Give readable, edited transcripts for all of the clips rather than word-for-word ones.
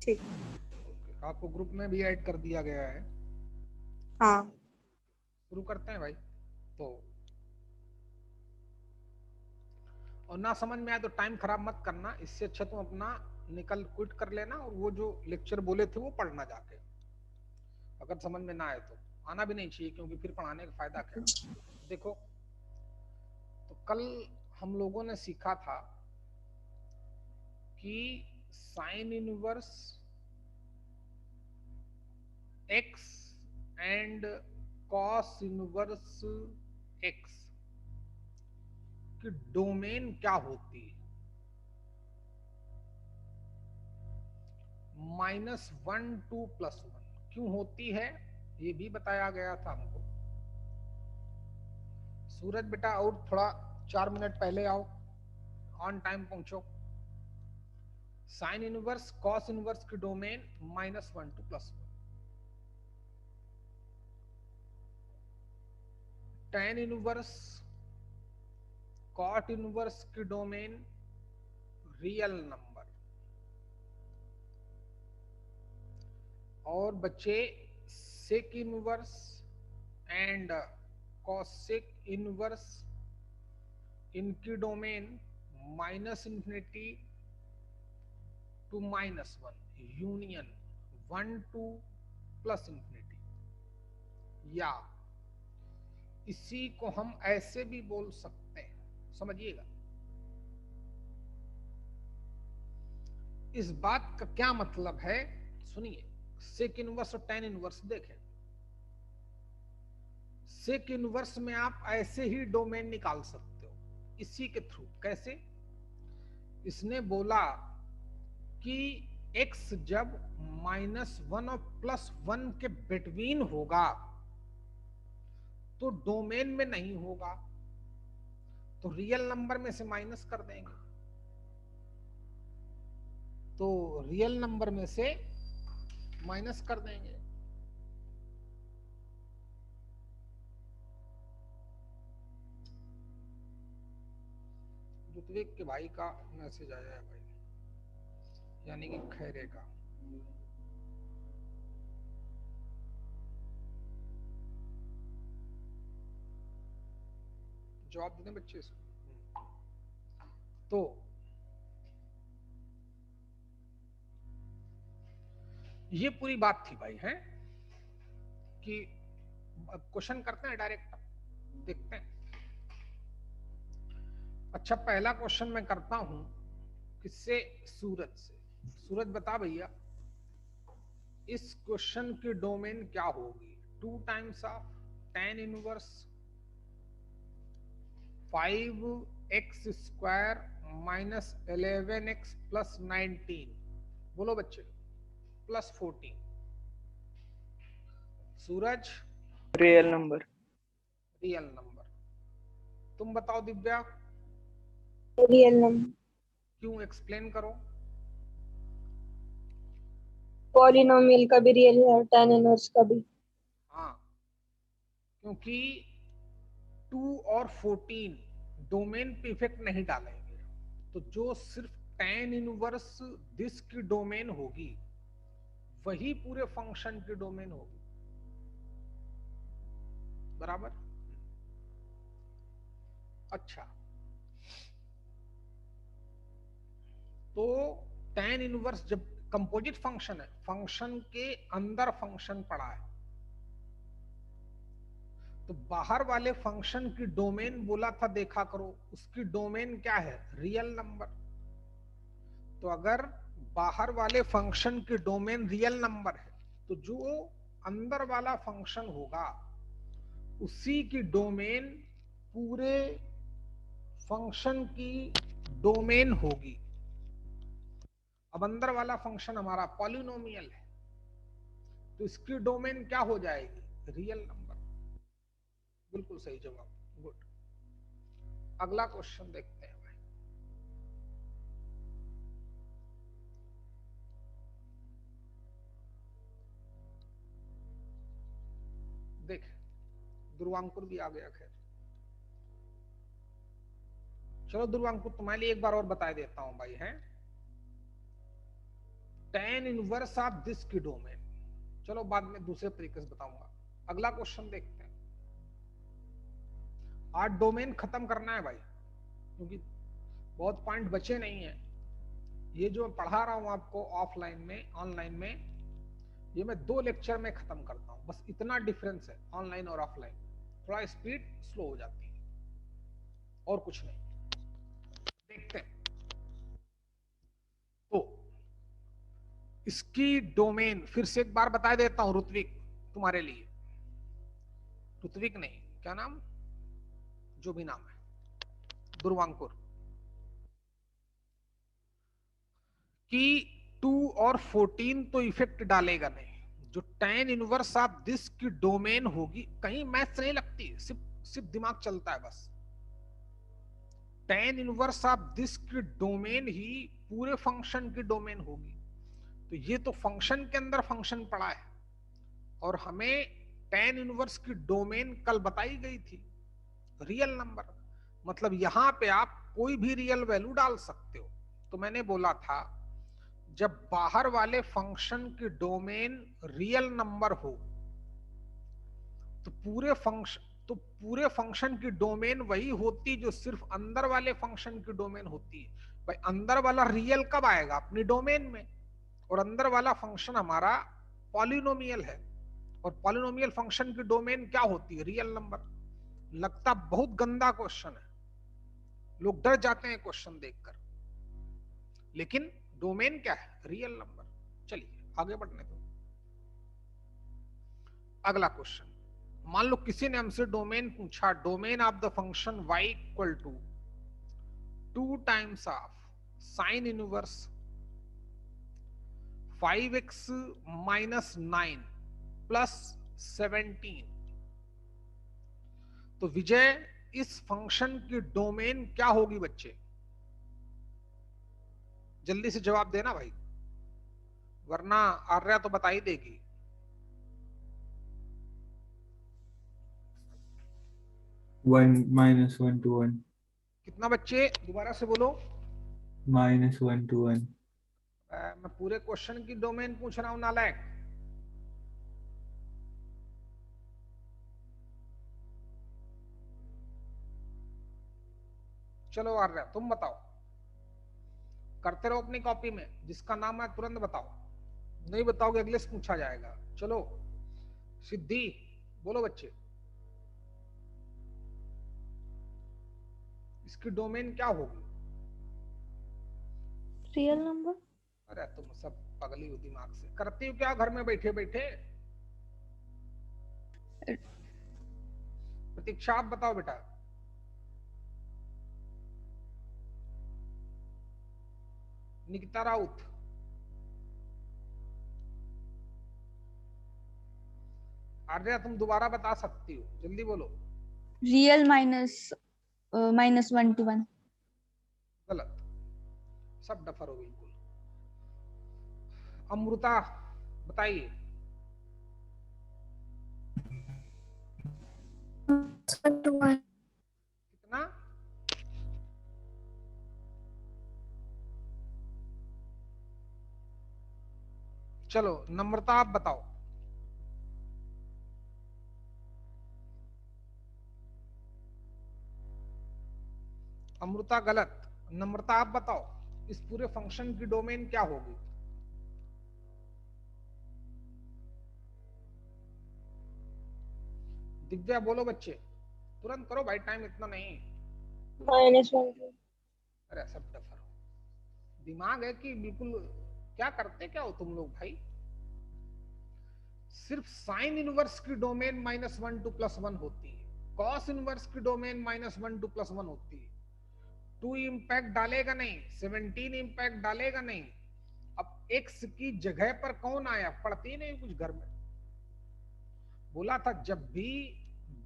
ठीक। आपको ग्रुप में भी ऐड कर दिया गया है। हाँ। शुरू करते हैं भाई। तो और ना समझ में आए तो टाइम खराब मत करना, इससे अच्छा तुम अपना निकल क्विट कर लेना और वो जो लेक्चर बोले थे वो पढ़ना जाके। अगर समझ में ना आए तो आना भी नहीं चाहिए, क्योंकि फिर पढ़ाने का फायदा क्या। देखो, तो कल हम लोगों ने सीखा था कि sine inverse x and cos inverse x की डोमेन क्या होती है। -1 to +1 क्यों होती है ये भी बताया गया था हमको। सूरज बेटा और थोड़ा 4 मिनट पहले आओ, ऑन टाइम पहुंचो। साइन इनवर्स कॉस इनवर्स की domain -1 to +1। tan inverse cot inverse की डोमेन रियल नंबर। और बच्चे sec inverse and cosec inverse, इनकी डोमेन -∞ to -1 यूनियन 1 to +∞। या इसी को हम ऐसे भी बोल सकते हैं, समझिएगा। इस बात का क्या मतलब है, सुनिए। सेक इनवर्स और टैन इनवर्स देखें। सेक इनवर्स में आप ऐसे ही डोमेन निकाल सकते हो, इसी के थ्रू। कैसे? इसने बोला कि x जब -1 और +1 के बिटवीन होगा तो डोमेन में नहीं होगा, तो रियल नंबर में से माइनस कर देंगे। तो रियल नंबर में से माइनस कर देंगे। ऋत्विक के भाई का मैसेज आया है भाई, यानी कि खैरे का। जवाब देते बच्चे इसको। तो ये पूरी बात थी भाई, है कि क्वेश्चन करते हैं डायरेक्ट, देखते हैं। अच्छा, पहला क्वेश्चन मैं करता हूं किससे? सूरज से। सूरज बता भैया, इस क्वेश्चन की डोमेन क्या होगी? 2 times of tan inverse 5x² -11x + 19। बोलो बच्चे, +14। Suraj? Real number. Real number. तुम बताओ दिव्या, रियल नंबर। क्यों? एक्सप्लेन करो। पॉलिनोमियल का भी रियल है, tan इनवर्स का भी। हाँ, क्योंकि 2 और 14 डोमेन पे इफेक्ट नहीं डालेंगे, तो जो सिर्फ tan इनवर्स दिस की डोमेन होगी वही पूरे फंक्शन की डोमेन होगी। बराबर? अच्छा, तो tan इनवर्स जब कंपोजिट फंक्शन है, फंक्शन के अंदर फंक्शन पड़ा है, तो बाहर वाले फंक्शन की डोमेन बोला था, देखा करो, उसकी डोमेन क्या है? Real number. तो अगर बाहर वाले फंक्शन की डोमेन रियल नंबर है, तो जो अंदर वाला फंक्शन होगा उसी की डोमेन पूरे फंक्शन की डोमेन होगी। अब अंदर वाला फंक्शन हमारा पॉलिनोमियल है, तो इसकी डोमेन क्या हो जाएगी? Real number. बिल्कुल सही जवाब, गुड। अगला क्वेश्चन देखते हैं भाई। देख, ध्रुवांकुर भी आ गया। खैर चलो ध्रुवांकुर, तुम्हारे लिए एक बार और बता देता हूं भाई, है tan इनवर्स ऑफ दिस की डोमेन, चलो बाद में दूसरे तरीके से बताऊंगा। अगला क्वेश्चन देखते हैं। आज डोमेन खत्म करना है भाई, क्योंकि बहुत पॉइंट बचे नहीं है। ये जो मैं पढ़ा रहा हूं आपको ऑफलाइन में ऑनलाइन में, ये मैं 2 लेक्चर में खत्म करता हूं, बस इतना डिफरेंस है ऑनलाइन और ऑफलाइन। थोड़ा स्पीड स्लो हो जाती है और कुछ नहीं। देखते हैं। तो इसकी डोमेन फिर से एक बार बता देता हूं ऋत्विक, तुम्हारे लिए। ऋत्विक नहीं, क्या नाम, जो भी नाम है, दुर्वांकुर, कि 2 और 14 तो इफेक्ट डालेगा नहीं। जो tan इनवर्स ऑफ दिस की डोमेन होगी, कहीं मैथ्स नहीं लगती, सिर्फ दिमाग चलता है बस। tan इनवर्स ऑफ दिस की डोमेन ही पूरे फंक्शन की डोमेन होगी। तो ये तो फंक्शन के अंदर फंक्शन पड़ा है, और हमें tan इनवर्स की डोमेन कल बताई गई थी, रियल नंबर। मतलब यहां पे आप कोई भी रियल वैल्यू डाल सकते हो। तो मैंने बोला था, जब बाहर वाले फंक्शन की डोमेन रियल नंबर हो, तो पूरे फंक्शन की डोमेन वही होती जो सिर्फ अंदर वाले फंक्शन की डोमेन होती है। भाई अंदर वाला रियल कब आएगा, अपनी डोमेन में, और अंदर वाला फंक्शन हमारा पॉलिनोमियल है, और पॉलिनोमियल फंक्शन की डोमेन क्या होती है, रियल नंबर। लगता बहुत गंदा क्वेश्चन है, लोग डर जाते हैं क्वेश्चन देखकर, लेकिन डोमेन क्या है, रियल नंबर। चलिए आगे बढ़ने दो। अगला क्वेश्चन, मान लो किसी ने हमसे डोमेन पूछा, domain of the function y equal to 2 times of sine inverse 5x minus 9 plus 17। तो विजय, इस फंक्शन की डोमेन क्या होगी बच्चे? जल्दी से जवाब देना भाई, वरना आर्या तो बता ही देगी। 1 minus 1 to 1 कितना बच्चे, दोबारा से बोलो। minus 1 to 1 मैं पूरे क्वेश्चन की डोमेन पूछ रहा हूं नालायक। चलो आर्या तुम बताओ, करते रहो अपनी कॉपी में, जिसका नाम है तुरंत बताओ, नहीं बताओगे अगले से पूछा जाएगा। चलो सिद्धि बोलो बच्चे, इसकी डोमेन क्या होगी? Real number. अरे तुम सब पगली हो दिमाग से, करती हो क्या घर में बैठे बैठे? प्रतीक्षा आप बताओ बेटा। निकिता राउत, आर्या तुम दोबारा बता सकती हो, जल्दी बोलो। Real minus 1 to 1। गलत, सब डफर हो बिल्कुल। अमृता बताइए। कितना? चलो नम्रता आप बताओ। अमृता गलत, नम्रता आप बताओ, इस पूरे फंक्शन की डोमेन क्या होगी? दिव्या बोलो बच्चे, तुरंत करो भाई, टाइम इतना नहीं। -1 अरे सब डफर हो, दिमाग है कि बिल्कुल, क्या करते क्या हो तुम लोग भाई? सिर्फ साइन इनवर्स की डोमेन -1 to +1 होती है, कॉस इनवर्स की डोमेन -1 to +1 होती है। 2 इंपैक्ट डालेगा नहीं, 17 इंपैक्ट डालेगा नहीं। अब x की जगह पर कौन आया, पढ़ती नहीं कुछ घर में। बोला था जब भी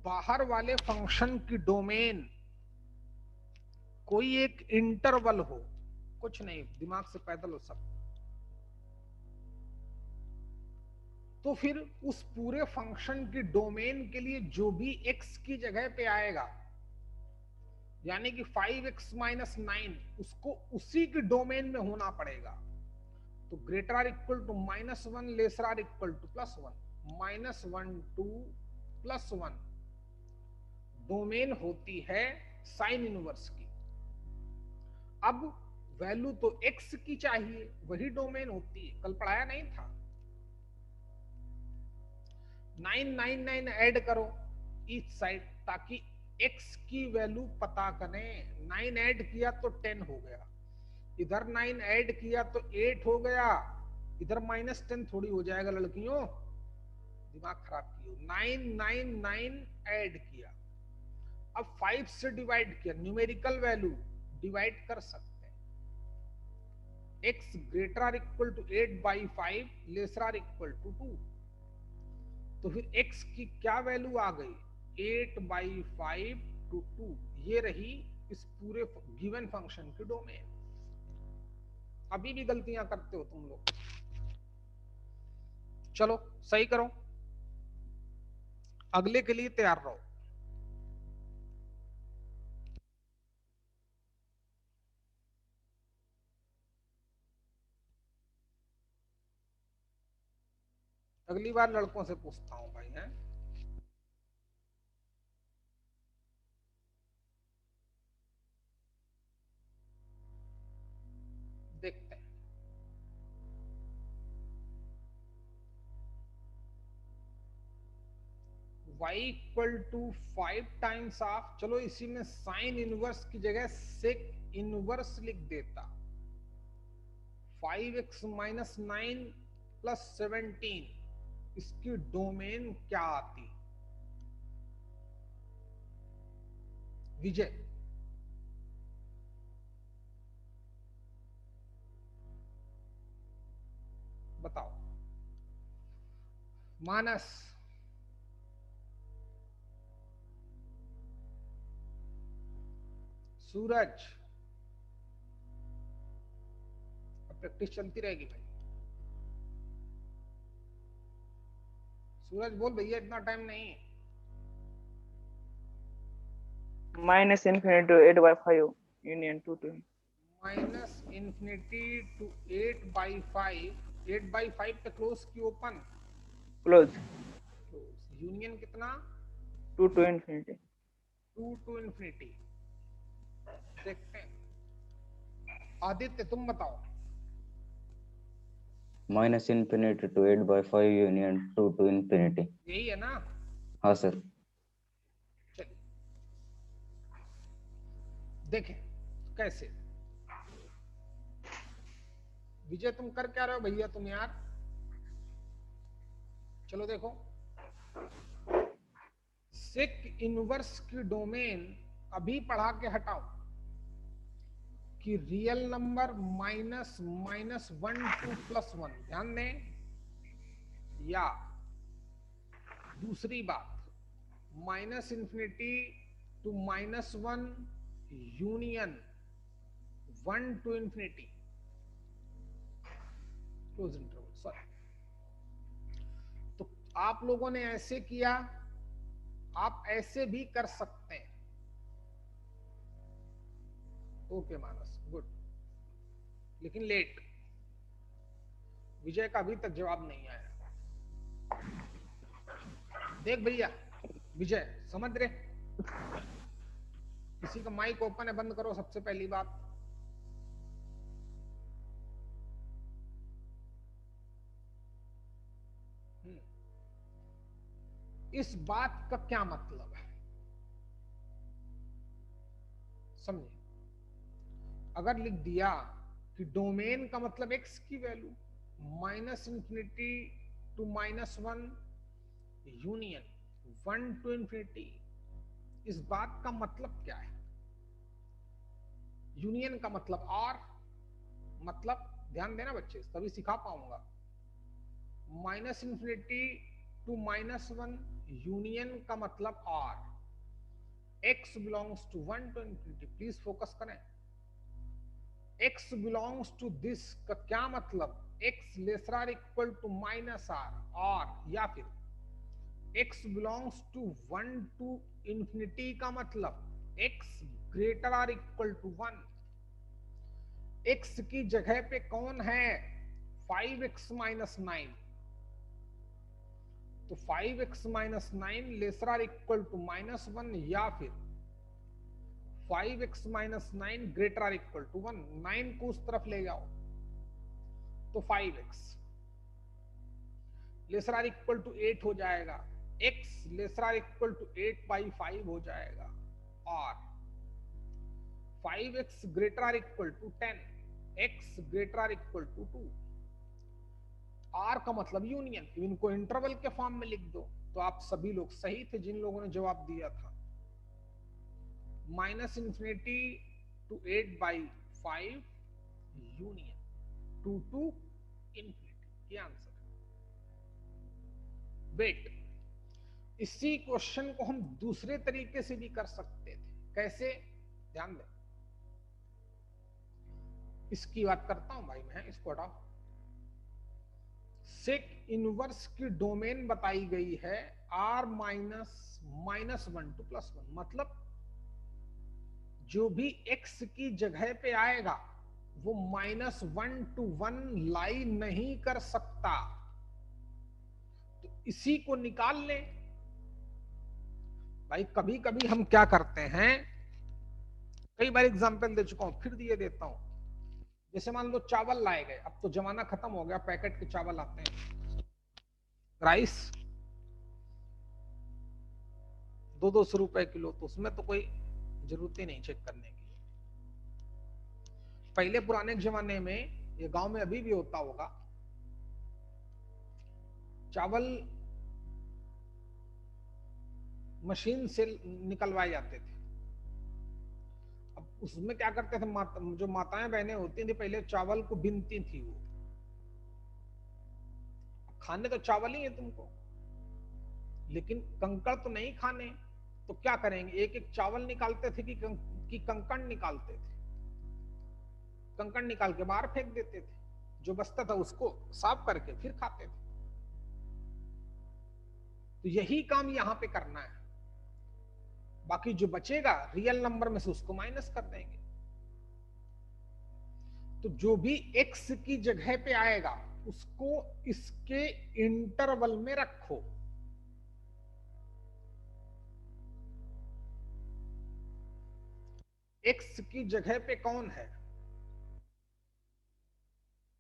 बाहर वाले फंक्शन की डोमेन कोई एक इंटरवल हो, कुछ नहीं, दिमाग से पैदल हो सब, तो फिर उस पूरे फंक्शन की डोमेन के लिए जो भी x की जगह पे आएगा, यानी कि 5x माइनस 9, उसको उसी की डोमेन में होना पड़ेगा। तो greater or equal to -1 lesser or equal to +1, -1 2 +1 domain होती है साइन इनवर्स की। अब वैल्यू तो x की चाहिए, वही डोमेन होती है, कल पढ़ाया नहीं था। 999 ऐड करो ईच साइड ताकि x की वैल्यू पता करें। 9 ऐड किया तो 10 हो गया, इधर 9 ऐड किया तो 8 हो गया, इधर -10 थोड़ी हो जाएगा लड़कियों, दिमाग खराब कियो। 999 ऐड किया, अब 5 से डिवाइड किया, न्यूमेरिकल वैल्यू डिवाइड कर सकते हैं। x greater or equal to 8/5 lesser or equal to 2, तो फिर x की क्या वैल्यू आ गई, 8/5 to 2, ये रही इस पूरे गिवन फंक्शन की डोमेन। अभी भी गलतियां करते हो तुम लोग, चलो सही करो, अगले के लिए तैयार रहो। अगली बार लड़कों से पूछता हूं भाई, हैं देखते हैं। y equal to 5 times of, चलो इसी में साइन इनवर्स की जगह सेक इनवर्स लिख देता। 5x - 9 + 17, इसकी डोमेन क्या आती विजय? बताओ। मानस, सूरज, प्रैक्टिस चलती रहेगी भाई। सूरज बोल भैया, इतना टाइम नहीं। -∞ to 8/5 union 2 to -∞ to 8/5, 8/5 पे क्लोज की ओपन, close क्लोज यूनियन कितना, 2 to infinity। 2 to infinity। देखते हैं, आदित्य तुम बताओ। -∞ to 8/5 union 2 to infinity। यही है ना? हाँ सर। चलिए देखें कैसे। विजय तुम कर क्या रहे हो भैया तुम यार? चलो देखो, सेक इनवर्स की डोमेन अभी पढ़ा के हटाओ कि रियल नंबर -(-1 to +1), ध्यान दें। या दूसरी बात, -∞ to -1 union 1 to infinity close interval. Sorry, तो आप लोगों ने ऐसे किया, आप ऐसे भी कर सकते हैं। ओके मानस, गुड, लेकिन लेट। विजय का अभी तक जवाब नहीं आया। देख भैया, विजय समझ रहे, किसी का माइक ओपन है, बंद करो सबसे पहली बात। इस बात का क्या मतलब है समझे? अगर लिख दिया कि डोमेन का मतलब x की value -∞ to -1 union 1 to infinity, इस बात का मतलब क्या है? यूनियन का मतलब r, मतलब ध्यान देना बच्चे, तभी सिखा पाऊंगा। -∞ to -1 यूनियन का मतलब r, x belongs to 1 to infinity, please focus करें। x belongs to this का क्या मतलब, x lesser or equal to -r, और या फिर x belongs to 1 to infinity का मतलब x greater or equal to 1। x की जगह पे कौन है, 5x माइनस 9, तो 5x minus 9 lesser or equal to -1 या फिर 5x minus 9 greater or equal to 1। 9 को उस तरफ ले जाओ तो 5x laser or equal to 8 हो जाएगा, x lesser or equal to 8/5 हो जाएगा, और 5x greater or equal to 10, x greater or equal to 2। Or का मतलब यूनियन, इनको इंटरवल के फॉर्म में लिख दो। तो आप सभी लोग सही थे जिन लोगों ने जवाब दिया था। -∞ to 8/5 यूनियन 2 to infinity, ये आंसर है। वेट, इसी क्वेश्चन को हम दूसरे तरीके से भी कर सकते थे। कैसे? ध्यान दें, इसकी बात करता हूं भाई मैं, इसको हटाओ। सेक इनवर्स की डोमेन बताई गई है r -1 to +1, मतलब जो भी x की जगह पे आएगा वो -1 to 1 लाई नहीं कर सकता, तो इसी को निकाल ले। भाई कभी कभी हम क्या करते हैं, कई बार एग्जांपल दे चुका हूं, फिर दिए देता हूं। जैसे मान लो चावल लाए गए, अब तो जमाना खत्म हो गया, पैकेट के चावल आते हैं, राइस 200-200 रुपए किलो, तो उसमें तो कोई जरूरत ही नहीं चेक करने की। पहले पुराने जमाने में, ये गांव में अभी भी होता होगा, चावल मशीन से निकलवाए जाते थे। अब उसमें क्या करते थे, जो माताएं बहनें होती थी पहले चावल को बीनती थी वो। खाने तो चावल ही है तुमको, लेकिन कंकड़ तो नहीं खाने, तो क्या करेंगे, एक एक चावल निकालते थे कि कंकड़ निकालते थे। कंकड़ निकाल के बाहर फेंक देते थे, जो बचता था उसको साफ करके फिर खाते थे। तो यही काम यहां पे करना है। बाकी जो बचेगा रियल नंबर में से उसको माइनस कर देंगे। तो जो भी x की जगह पे आएगा उसको इसके इंटरवल में रखो। x की जगह पे कौन है,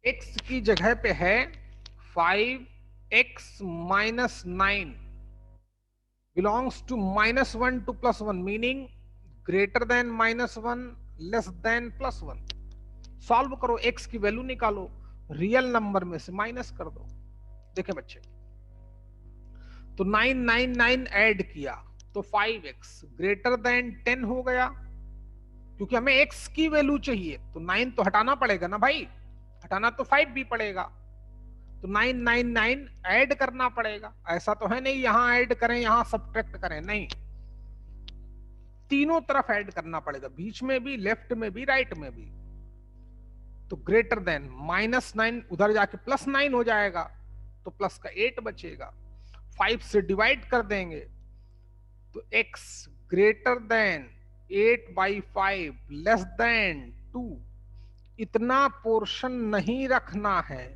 x की जगह पे है 5x minus 9 belongs to -1 to +1, meaning greater than -1 less than +1। Solve करो, x की वैल्यू निकालो, रियल नंबर में से माइनस कर दो। देखें बच्चे, तो 999 ऐड किया तो 5x ग्रेटर देन 10 हो गया, क्योंकि हमें x की वैल्यू चाहिए, तो 9 तो हटाना पड़ेगा ना भाई, हटाना तो 5 भी पड़ेगा, तो 999 ऐड करना पड़ेगा। ऐसा तो है नहीं यहां ऐड करें यहां सब्ट्रैक्ट करें, नहीं, तीनों तरफ ऐड करना पड़ेगा, बीच में भी, लेफ्ट में भी, राइट में भी। तो ग्रेटर देन -9 उधर जाके +9 हो जाएगा, तो प्लस का 8 बचेगा, 5 से डिवाइड कर देंगे तो x greater then 8/5 less than 2, इतना पोर्शन नहीं रखना है,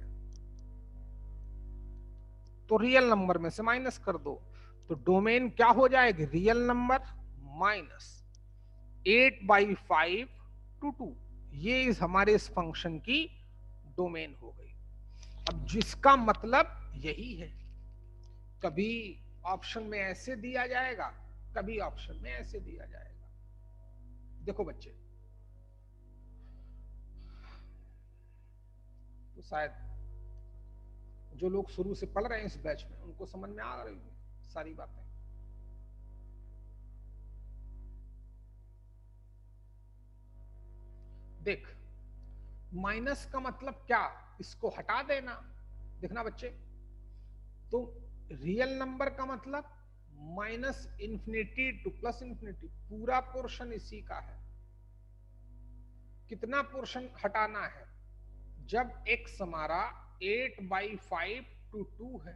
तो रियल नंबर में से माइनस कर दो। तो डोमेन क्या हो जाएगी, रियल नंबर माइनस 8/5 to 2, ये हमारे इस फंक्शन की डोमेन हो गई। अब जिसका मतलब यही है, कभी ऑप्शन में ऐसे दिया जाएगा, कभी ऑप्शन में ऐसे दिया जाएगा। देखो बच्चे, तो शायद जो लोग शुरू से पढ़ रहे हैं इस बैच में उनको समझ में आ रही है सारी बातें। देख, माइनस का मतलब क्या, इसको हटा देना। देखना बच्चे, तो रियल नंबर का मतलब -∞ to +∞, पूरा पोर्शन इसी का है। कितना पोर्शन हटाना है, जब x हमारा 8/5 to 2 है,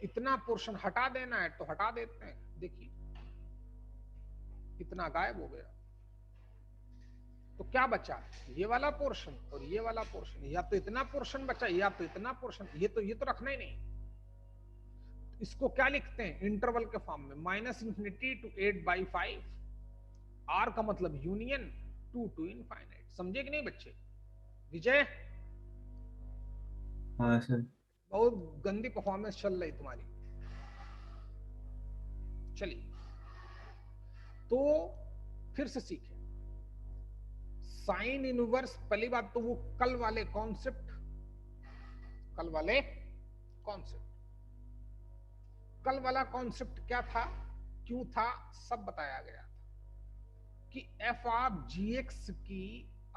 इतना पोर्शन हटा देना है, तो हटा देते हैं। देखिए इतना गायब हो गया। तो क्या बचा, ये वाला पोर्शन और ये वाला पोर्शन, या तो इतना पोर्शन बचा या तो इतना पोर्शन, ये तो रखना ही नहीं। इसको क्या लिखते हैं इंटरवल के फॉर्म में, -∞ to 8/5, आर का मतलब यूनियन, 2 to इनफाइनाइट। समझे कि नहीं बच्चे? विजय, हाँ सर। बहुत गंदी परफॉर्मेंस चल रही तुम्हारी। चलिए तो फिर से सीखें साइन इनवर्स। पहली बात तो वो कल वाले कॉन्सेप्ट, कल वाला कॉन्सेप्ट क्या था, क्यों था, सब बताया गया था कि एफ ऑफ जी एक्स की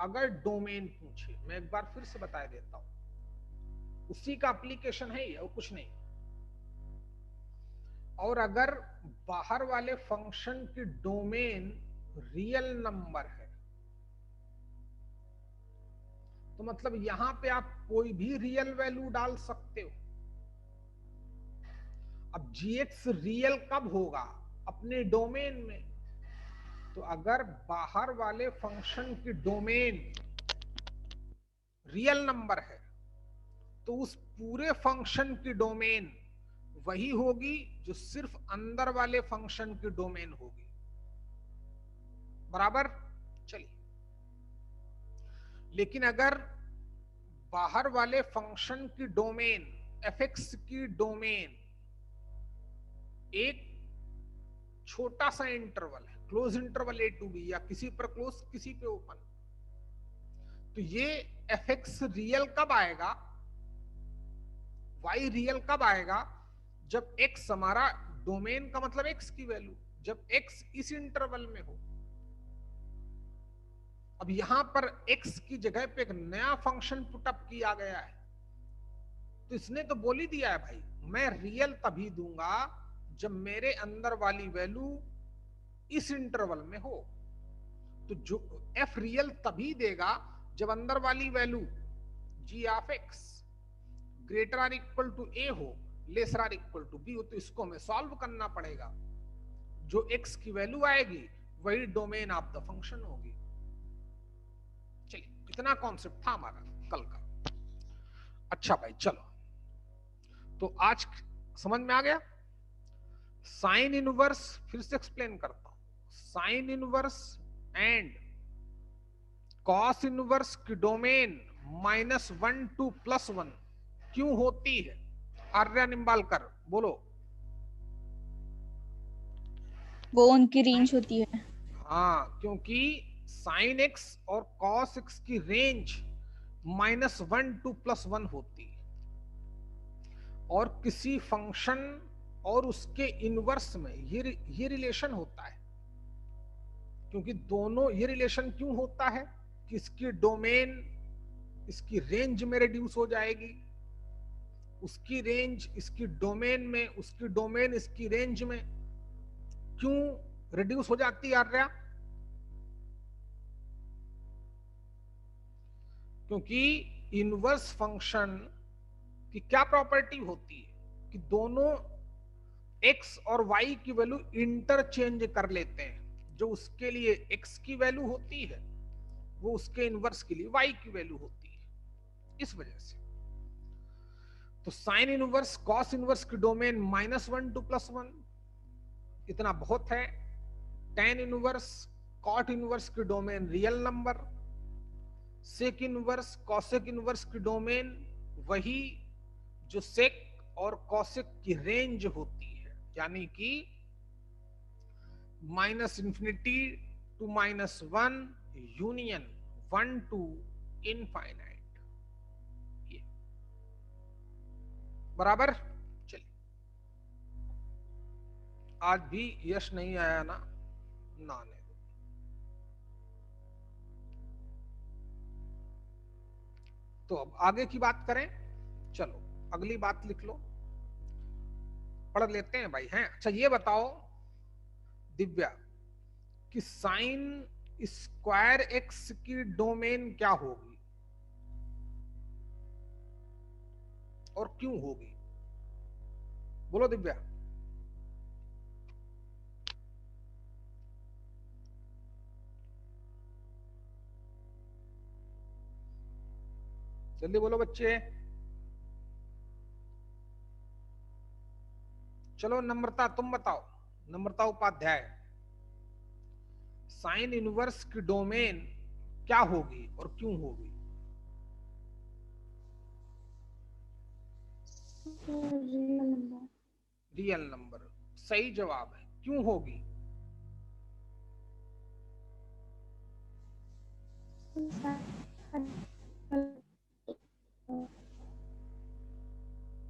अगर डोमेन पूछे, मैं एक बार फिर से बता देता हूं, उसी का एप्लीकेशन है ये और कुछ नहीं। और अगर बाहर वाले फंक्शन की डोमेन रियल नंबर है तो मतलब यहां पे आप कोई भी रियल वैल्यू डाल सकते हो। अब जीएक्स रियल कब होगा, अपने डोमेन में। तो अगर बाहर वाले फंक्शन की डोमेन रियल नंबर है तो उस पूरे फंक्शन की डोमेन वही होगी जो सिर्फ अंदर वाले फंक्शन की डोमेन होगी। बराबर? चलिए, लेकिन अगर बाहर वाले फंक्शन की डोमेन fx की डोमेन एक छोटा सा इंटरवल है, close interval a to b, या किसी पर क्लोज किसी पे ओपन, तो ये fx रियल कब आएगा, y रियल कब आएगा, जब x हमारा डोमेन का मतलब x की वैल्यू, जब x इस इंटरवल में हो। अब यहां पर x की जगह पे एक नया फंक्शन पुटअप किया गया है, तो इसने तो बोल ही दिया है भाई मैं रियल तभी दूंगा जब मेरे अंदर वाली वैल्यू इस इंटरवल में हो। तो जो f रियल तभी देगा जब अंदर वाली value g of x greater or equal to a हो, lesser or equal to b हो। तो इसको हमें सॉल्व करना पड़ेगा, जो x की वैल्यू आएगी वही डोमेन ऑफ द फंक्शन होगी। चलिए, इतना कॉन्सेप्ट था हमारा कल का। अच्छा भाई चलो, तो आज समझ में आ गया। साइन इनवर्स फिर से एक्सप्लेन करता हूं। Sine inverse and cos inverse की डोमेन -1 to +1 क्यों होती है? आर्या निम्बालकर बोलो। वो उनकी रेंज होती है। हाँ, क्योंकि साइन एक्स और कॉस एक्स की रेंज -1 to +1 होती है, और किसी फंक्शन और उसके इनवर्स में ये रिलेशन होता है। क्योंकि दोनों, ये रिलेशन क्यों होता है कि इसकी डोमेन इसकी रेंज में रिड्यूस हो जाएगी, उसकी रेंज इसकी डोमेन में, उसकी डोमेन इसकी रेंज में क्यों रिड्यूस हो जाती है आर्या? क्योंकि इनवर्स फंक्शन की क्या प्रॉपर्टी होती है कि दोनों x और y की वैल्यू इंटरचेंज कर लेते हैं। जो उसके लिए x की वैल्यू होती है वो उसके इनवर्स के लिए y की वैल्यू होती है, इस वजह से। तो साइन इनवर्स कॉस इनवर्स की डोमेन -1 to +1 इतना बहुत है। tan इनवर्स कॉट इनवर्स की domain real number, sec inverse cosec inverse की डोमेन वही जो सेक और कॉसेक की रेंज होती है, यानी कि -∞ to -1 यूनियन 1 to इनफाइनाइट। ये बराबर? चलिए, आज भी यश नहीं आया ना, आने दो। तो अब आगे की बात करें। चलो अगली बात लिख लो, पढ़ लेते हैं भाई हैं। अच्छा ये बताओ दिव्या कि साइन स्क्वायर एक्स की डोमेन क्या होगी और क्यों होगी? बोलो दिव्या। जल्दी बोलो बच्चे। चलो नम्रता तुम बताओ, नम्रता उपाध्याय, साइन इनवर्स की डोमेन क्या होगी और क्यों होगी? रियल नंबर सही जवाब है। क्यों होगी?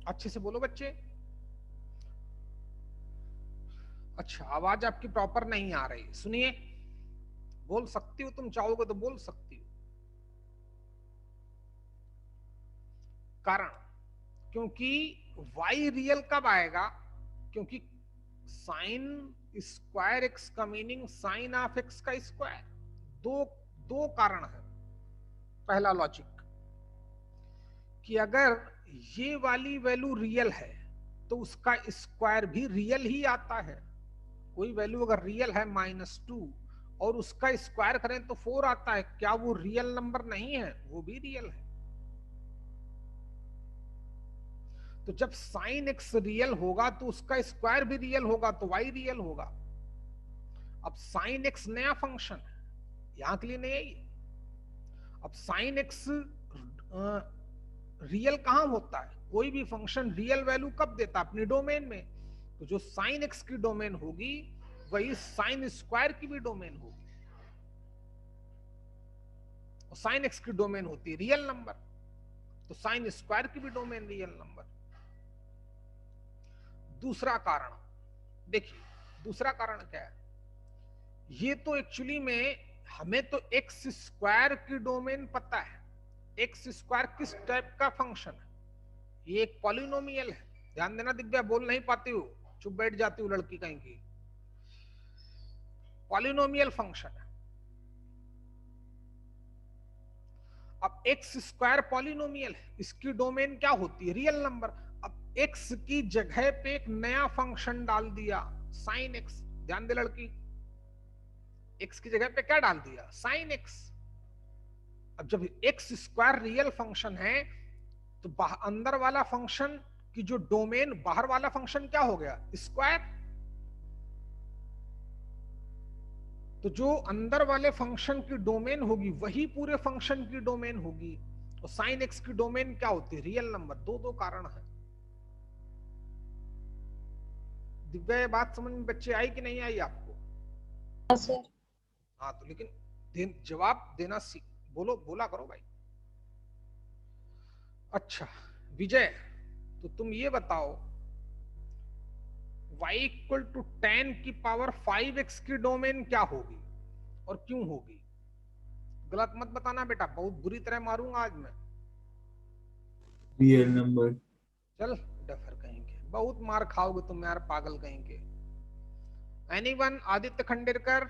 अच्छे से बोलो बच्चे। अच्छा, आवाज आपकी प्रॉपर नहीं आ रही, सुनिए। बोल सकती हो, तुम चाहोगे तो बोल सकती हो। कारण, क्योंकि y रियल कब आएगा? क्योंकि साइन स्क्वायर एक्स का मीनिंग साइन ऑफ एक्स का स्क्वायर। दो कारण है। पहला लॉजिक कि अगर ये वाली वैल्यू रियल है तो उसका स्क्वायर भी रियल ही आता है। कोई वैल्यू अगर रियल है -2 और उसका स्क्वायर करें तो 4 आता है, क्या वो रियल नंबर नहीं है? वो भी रियल है। तो जब साइन एक्स रियल होगा तो उसका स्क्वायर भी रियल होगा, तो वाई रियल होगा। अब साइन एक्स नया फंक्शन है, यहां के लिए नहीं है ये। अब साइन एक्स रियल कहां होता है? कोई भी फंक्शन रियल वैल्यू कब देता है? अपनी डोमेन में। तो जो साइन एक्स की डोमेन होगी वही साइन स्क्वायर की भी डोमेन होगी। और साइन एक्स की डोमेन होती है रियल नंबर, तो साइन स्क्वायर की भी डोमेन रियल नंबर। दूसरा कारण देखिए, दूसरा कारण क्या है? ये तो एक्चुअली में हमें तो एक्स स्क्वायर की डोमेन पता है। एक्स स्क्वायर किस टाइप का फंक्शन है? ये एक पॉलिनोमियल है। ध्यान देना दिव्या, बोल नहीं पाती हो, चुप बैठ जाती हो लड़की कहीं की। पॉलिनोमियल फंक्शन है। अब एक्स स्क्वायर पॉलिनोमियल है, इसकी डोमेन क्या होती है? Real number. अब एक्स की जगह पे एक नया फंक्शन डाल दिया, साइन एक्स। ध्यान दे लड़की, एक्स की जगह पे क्या डाल दिया? Sine x. अब जब एक्स स्क्वायर रियल फंक्शन है तो अंदर वाला फंक्शन की जो डोमेन, बाहर वाला फंक्शन क्या हो गया? स्क्वायर। तो जो अंदर वाले फंक्शन की डोमेन होगी वही पूरे फंक्शन की डोमेन होगी। और साइन एक्स की डोमेन क्या होती है? Real number. दो कारण है। दिव्या, ये बात समझ में बच्चे आई कि नहीं आई आपको? सर। हाँ, तो लेकिन जवाब देना सीख, बोला करो भाई। अच्छा विजय, तो तुम ये बताओ, y इक्वल टू 10 की पावर 5x की डोमेन क्या होगी और क्यों होगी? गलत मत बताना बेटा, बहुत बुरी तरह मारूंगा आज मैं। Real number. चल डफर कहेंगे, बहुत मार खाओगे तुम यार, पागल कहेंगे। एनीवन? आदित्य खंडेरकर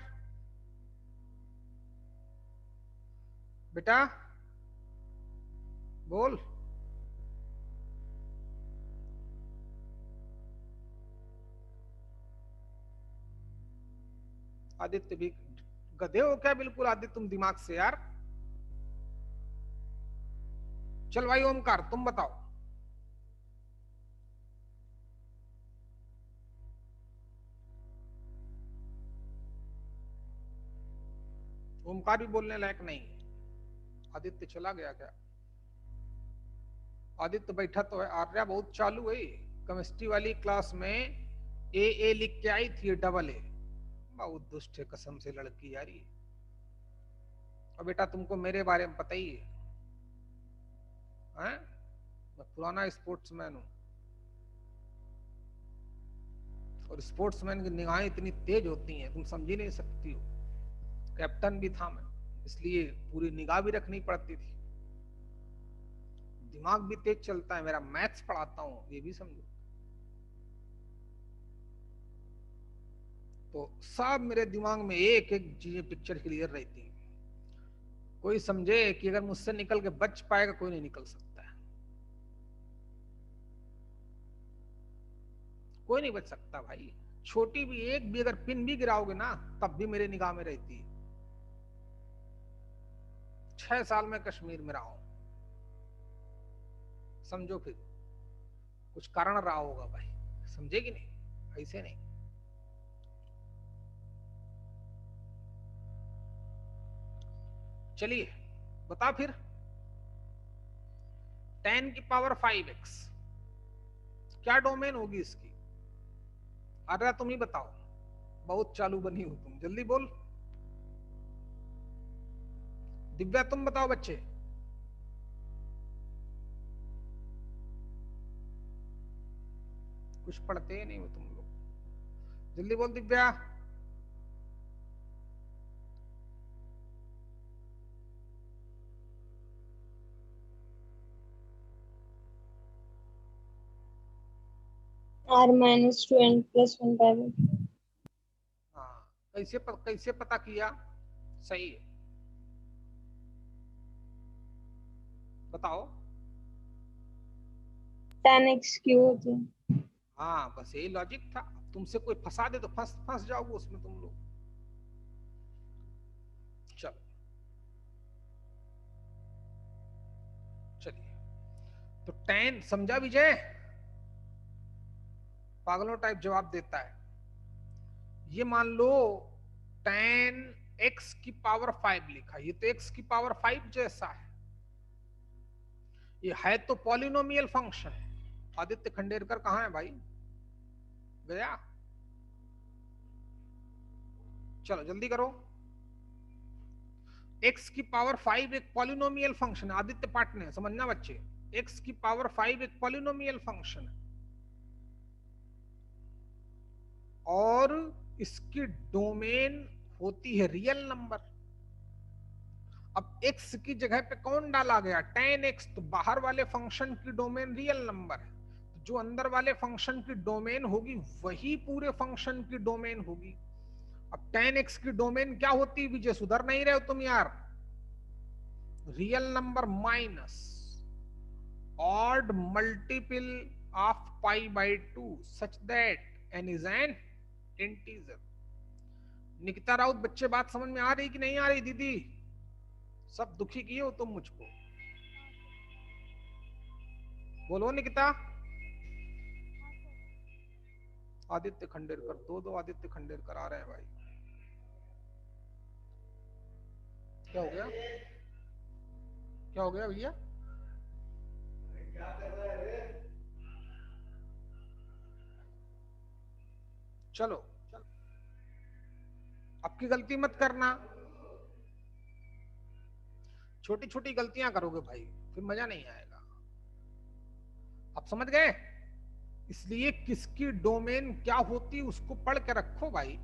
बेटा बोल। आदित्य भी गधे हो क्या बिल्कुल? आदित्य तुम दिमाग से यार। चल भाई ओमकार तुम बताओ। ओमकार भी बोलने लायक नहीं। आदित्य चला गया क्या? आदित्य बैठा तो है। आर्या बहुत चालू है, केमिस्ट्री वाली क्लास में ए लिख के आई थी, डबल ए। बहुत दुष्ट है कसम से लड़की यार ये। और बेटा तुमको मेरे बारे में पता ही है, हैं? मैं पुराना स्पोर्ट्समैन हूं, और स्पोर्ट्समैन की निगाहें इतनी तेज होती हैं तुम समझ ही नहीं सकती हो। कैप्टन भी था मैं, इसलिए पूरी निगाह भी रखनी पड़ती थी। दिमाग भी तेज चलता है मेरा, मैथ्स पढ़ाता हूं, ये भी समझो। तो सब मेरे दिमाग में एक एक चीजें पिक्चर क्लियर रहती है। कोई समझे कि अगर मुझसे निकल के बच पाएगा, कोई नहीं निकल सकता है, कोई नहीं बच सकता भाई। छोटी भी एक भी अगर पिन भी गिराओगे ना तब भी मेरे निगाह में रहती है। 6 साल में कश्मीर में रहा हूं, समझो फिर कुछ कारण रहा होगा भाई, समझे कि नहीं? ऐसे नहीं। चलिए बता फिर, 10 की पावर 5x क्या डोमेन होगी इसकी? अरे तुम ही बताओ, बहुत चालू बनी हो तुम, जल्दी बोल। दिव्या तुम बताओ बच्चे। कुछ पढ़ते ही नहीं हो तुम लोग, जल्दी बोल दिव्या। r-2n+1/1। हाँ, कैसे पता किया? सही है, बताओ। 10x क्यों होती है? हाँ बस यही लॉजिक था, तुमसे कोई फंसा दे तो फंस जाओगे उसमें तुम लोग। चलो चलिए, तो 10 समझा विजय? पागलों टाइप जवाब देता है। ये मान लो 10x की पावर 5 लिखा, ये तो x की पावर 5 जैसा है, ये है तो पॉलिनोमियल फंक्शन। आदित्य खंडेरकर कहाँ है भाई? गया? चलो जल्दी करो। x की पावर 5 एक पॉलिनोमियल फंक्शन है, आदित्य पाटने समझना बच्चे, x की पावर 5 एक पॉलिनोमियल फंक्शन है और इसकी डोमेन होती है रियल नंबर। अब x की जगह पे कौन डाला गया? 10x, तो बाहर वाले फंक्शन की डोमेन रियल नंबर है, जो अंदर वाले फंक्शन की डोमेन होगी वही पूरे फंक्शन की डोमेन होगी। अब 10x की डोमेन क्या होती है विजय? सुधर नहीं रहे हो तुम यार। Real number minus odd multiple of π/2 such that n is an integer। Nikita Raut बच्चे बात समझ में आ रही कि नहीं आ रही? दीदी सब दुखी किए हो तुम मुझको, बोलो निकिता। आदित्य खंडेरकर, दो आदित्य खंडेरकर आ रहे हैं भाई, क्या हो गया? क्या हो गया भैया? चलो आपकी गलती मत करना, छोटी छोटी गलतियां करोगे भाई, फिर मजा नहीं आएगा। आप समझ गए? इसलिए किसकी डोमेन क्या होती है उसको पढ़ के रखो भाई,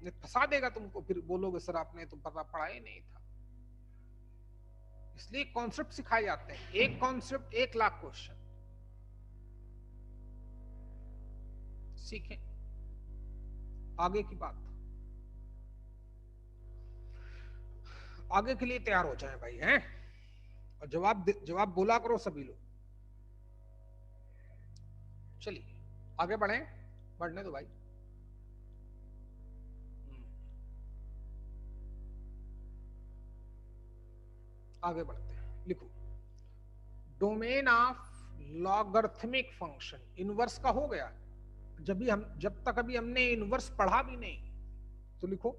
फंसा देगा तुमको, फिर बोलोगे सर आपने तो पढ़ा ही नहीं था। इसलिए कॉन्सेप्ट सिखाए जाते हैं, एक कॉन्सेप्ट 1 लाख क्वेश्चन। सीखें, आगे की बात, आगे के लिए तैयार हो जाए भाई, हैं? और जवाब बोला करो सभी लोग। चलिए आगे बढ़ने दो भाई। आगे बढ़ते हैं, लिखो domain of logarithmic function. Inverse का हो गया, जब तक अभी हमने इनवर्स पढ़ा भी नहीं, तो लिखो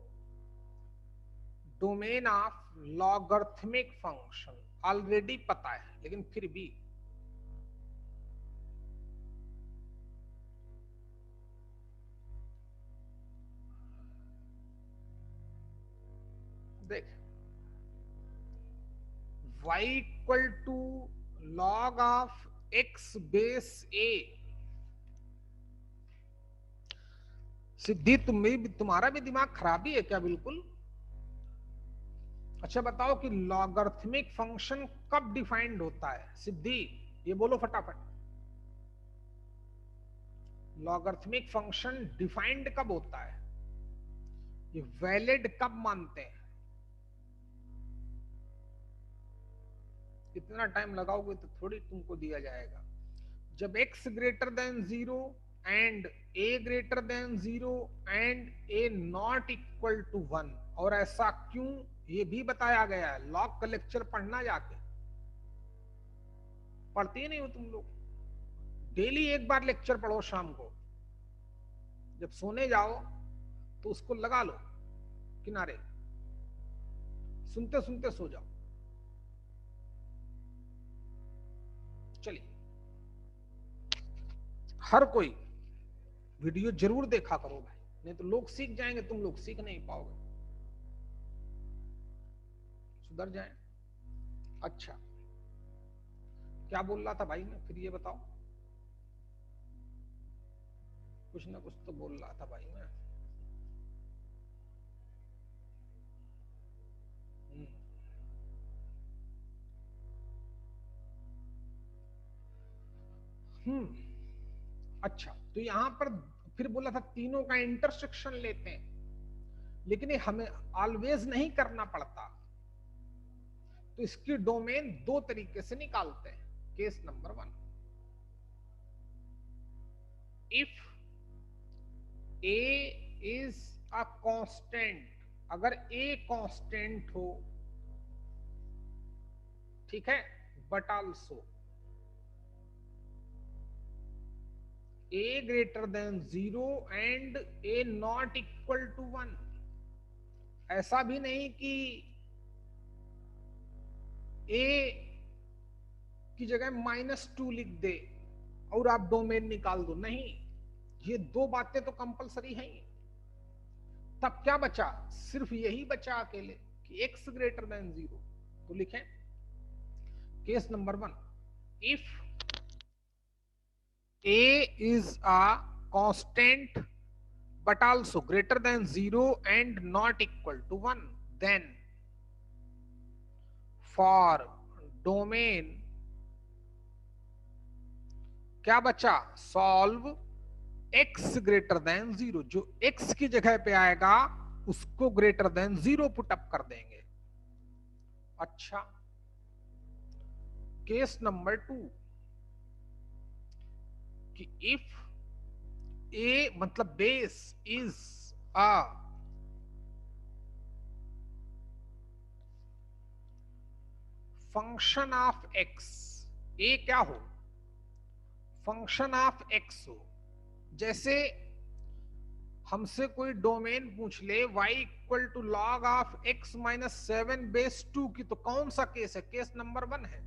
domain of logarithmic function. Already पता है लेकिन फिर भी देख, y equal to log of x base a। Siddhi तुम्हारा भी दिमाग खराबी है क्या? बिल्कुल। अच्छा बताओ कि लॉगरिथमिक फंक्शन कब डिफाइंड होता है? सिद्धि ये बोलो फटाफट, लॉगरिथमिक फंक्शन डिफाइंड कब होता है? ये वैलिड कब मानते हैं? इतना टाइम लगाओगे तो थोड़ी तुमको दिया जाएगा। जब x greater than 0 and a greater than 0 and a not equal to 1। और ऐसा क्यों? ये भी बताया गया है, लॉग का लेक्चर पढ़ना जाके, पढ़ते ही नहीं हो तुम लोग। डेली एक बार लेक्चर पढ़ो शाम को, जब सोने जाओ तो उसको लगा लो किनारे, सुनते सुनते सो जाओ। चलिए, हर कोई वीडियो जरूर देखा करो भाई, नहीं तो लोग सीख जाएंगे, तुम लोग सीख नहीं पाओगे, सुधर जाए। अच्छा, क्या बोल रहा था भाई मैं, फिर ये बताओ। कुछ ना कुछ तो बोल रहा था भाई मैं। अच्छा, तो यहां पर फिर बोला था तीनों का इंटरसेक्शन लेते हैं, लेकिन ये हमें ऑलवेज नहीं करना पड़ता, तो इसकी डोमेन दो तरीके से निकालते हैं। Case number 1, if a is a constant, अगर a कांस्टेंट हो, ठीक है, but also a greater than 0 and a not equal to 1। ऐसा भी नहीं कि a की जगह -2 लिख दे और आप डोमेन निकाल दो, नहीं, ये दो बातें तो कंपलसरी हैं। तब क्या बचा, सिर्फ यही बचा अकेले कि x ग्रेटर देन 0, तो लिखें case number 1, if a is a constant but also greater than 0 and not equal to 1, then for domain क्या बचा, सॉल्व x ग्रेटर देन 0, जो x की जगह पे आएगा उसको ग्रेटर देन 0 पुट अप कर देंगे। अच्छा, केस नंबर 2 कि इफ a मतलब base is a function of x, a क्या हो, फंक्शन ऑफ x हो। जैसे हमसे कोई डोमेन पूछ ले y equal to log of x minus 7 base 2 की, तो कौन सा केस है, केस नंबर 1 है।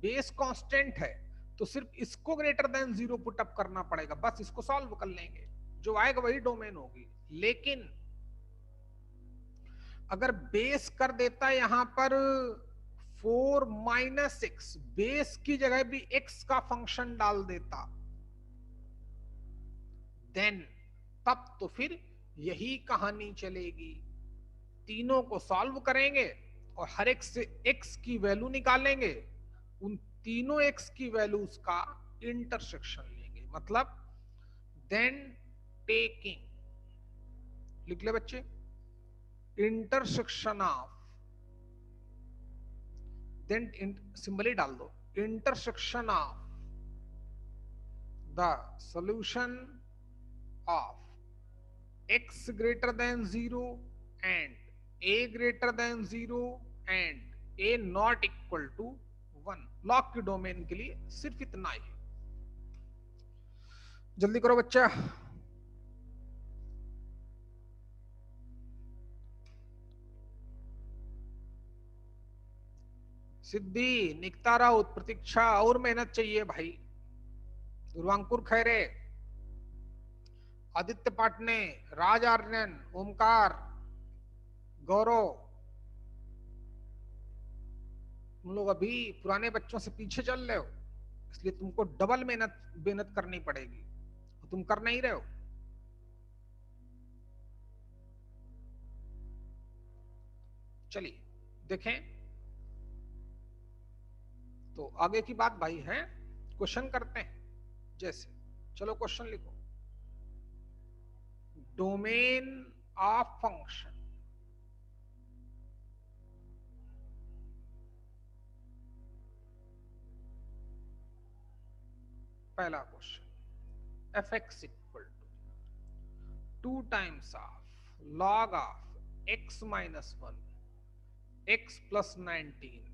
बेस कांस्टेंट है तो सिर्फ इसको ग्रेटर देन 0 पुट अप करना पड़ेगा, बस इसको सॉल्व कर लेंगे, जो आएगा वही डोमेन होगी। लेकिन अगर बेस कर देता यहां पर 4 माइनस एक्स, बेस की जगह भी x का फंक्शन डाल देता, देन तब तो फिर यही कहानी चलेगी, तीनों को सॉल्व करेंगे और हर एक से x की वैल्यू निकालेंगे, उन तीनों x की वैल्यूज का इंटरसेक्शन लेंगे, मतलब देन टेकिंग, लिख ले बच्चे, इंटरसेक्शन ऑफ, देन सिंबल ही डाल दो, intersection of the solution of x greater than 0 and a greater than 0 and a not equal to 1। Log की डोमेन के लिए सिर्फ इतना ही। जल्दी करो बच्चा। सिद्धि, निकता राउत, प्रतीक्षा, और मेहनत चाहिए भाई। ध्रुवांकुर खैरे, आदित्य पाटने, राज आर्यन, ओमकार, गौरव, तुम लोग अभी पुराने बच्चों से पीछे चल रहे हो, इसलिए तुमको डबल मेहनत करनी पड़ेगी, तो तुम कर नहीं रहे हो। चलिए देखें, तो आगे की बात भाई है, क्वेश्चन करते हैं। जैसे चलो क्वेश्चन लिखो, डोमेन ऑफ फंक्शन, पहला question, fx equal to 2 times of log of x minus 1 x plus 19,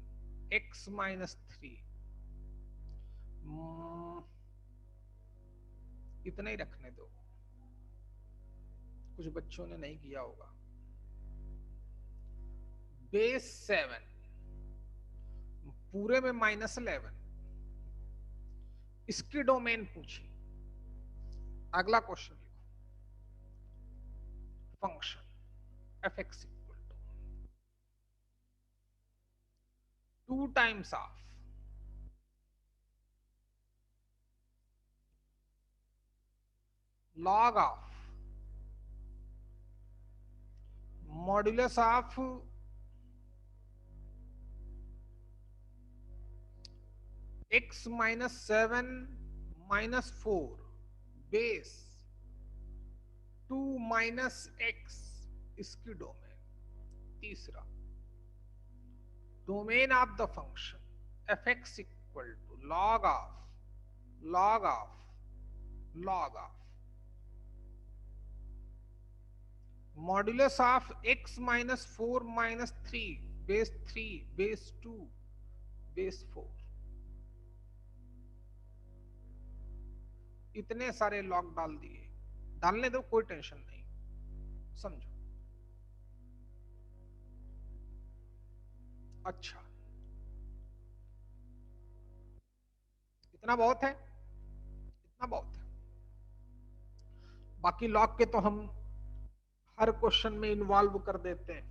x minus 3, इतना ही रखने दो, कुछ बच्चों ने नहीं किया होगा। बेस 7 पूरे में -11, इसकी डोमेन पूछी। अगला क्वेश्चन लिखो, function f(x) equal to 2 times of log of modulus of x minus 7 minus 4 base 2 minus x, इसकी डोमेन। तीसरा, domain of the function f(x) equal to log of modulus of x minus 4 minus 3 base 3 base 2 base 4। इतने सारे log डाल दिए, डालने दो, कोई tension नहीं, समझो। अच्छा, इतना बहुत है, इतना बहुत है। बाकी लॉग के तो हम हर क्वेश्चन में इन्वॉल्व कर देते हैं।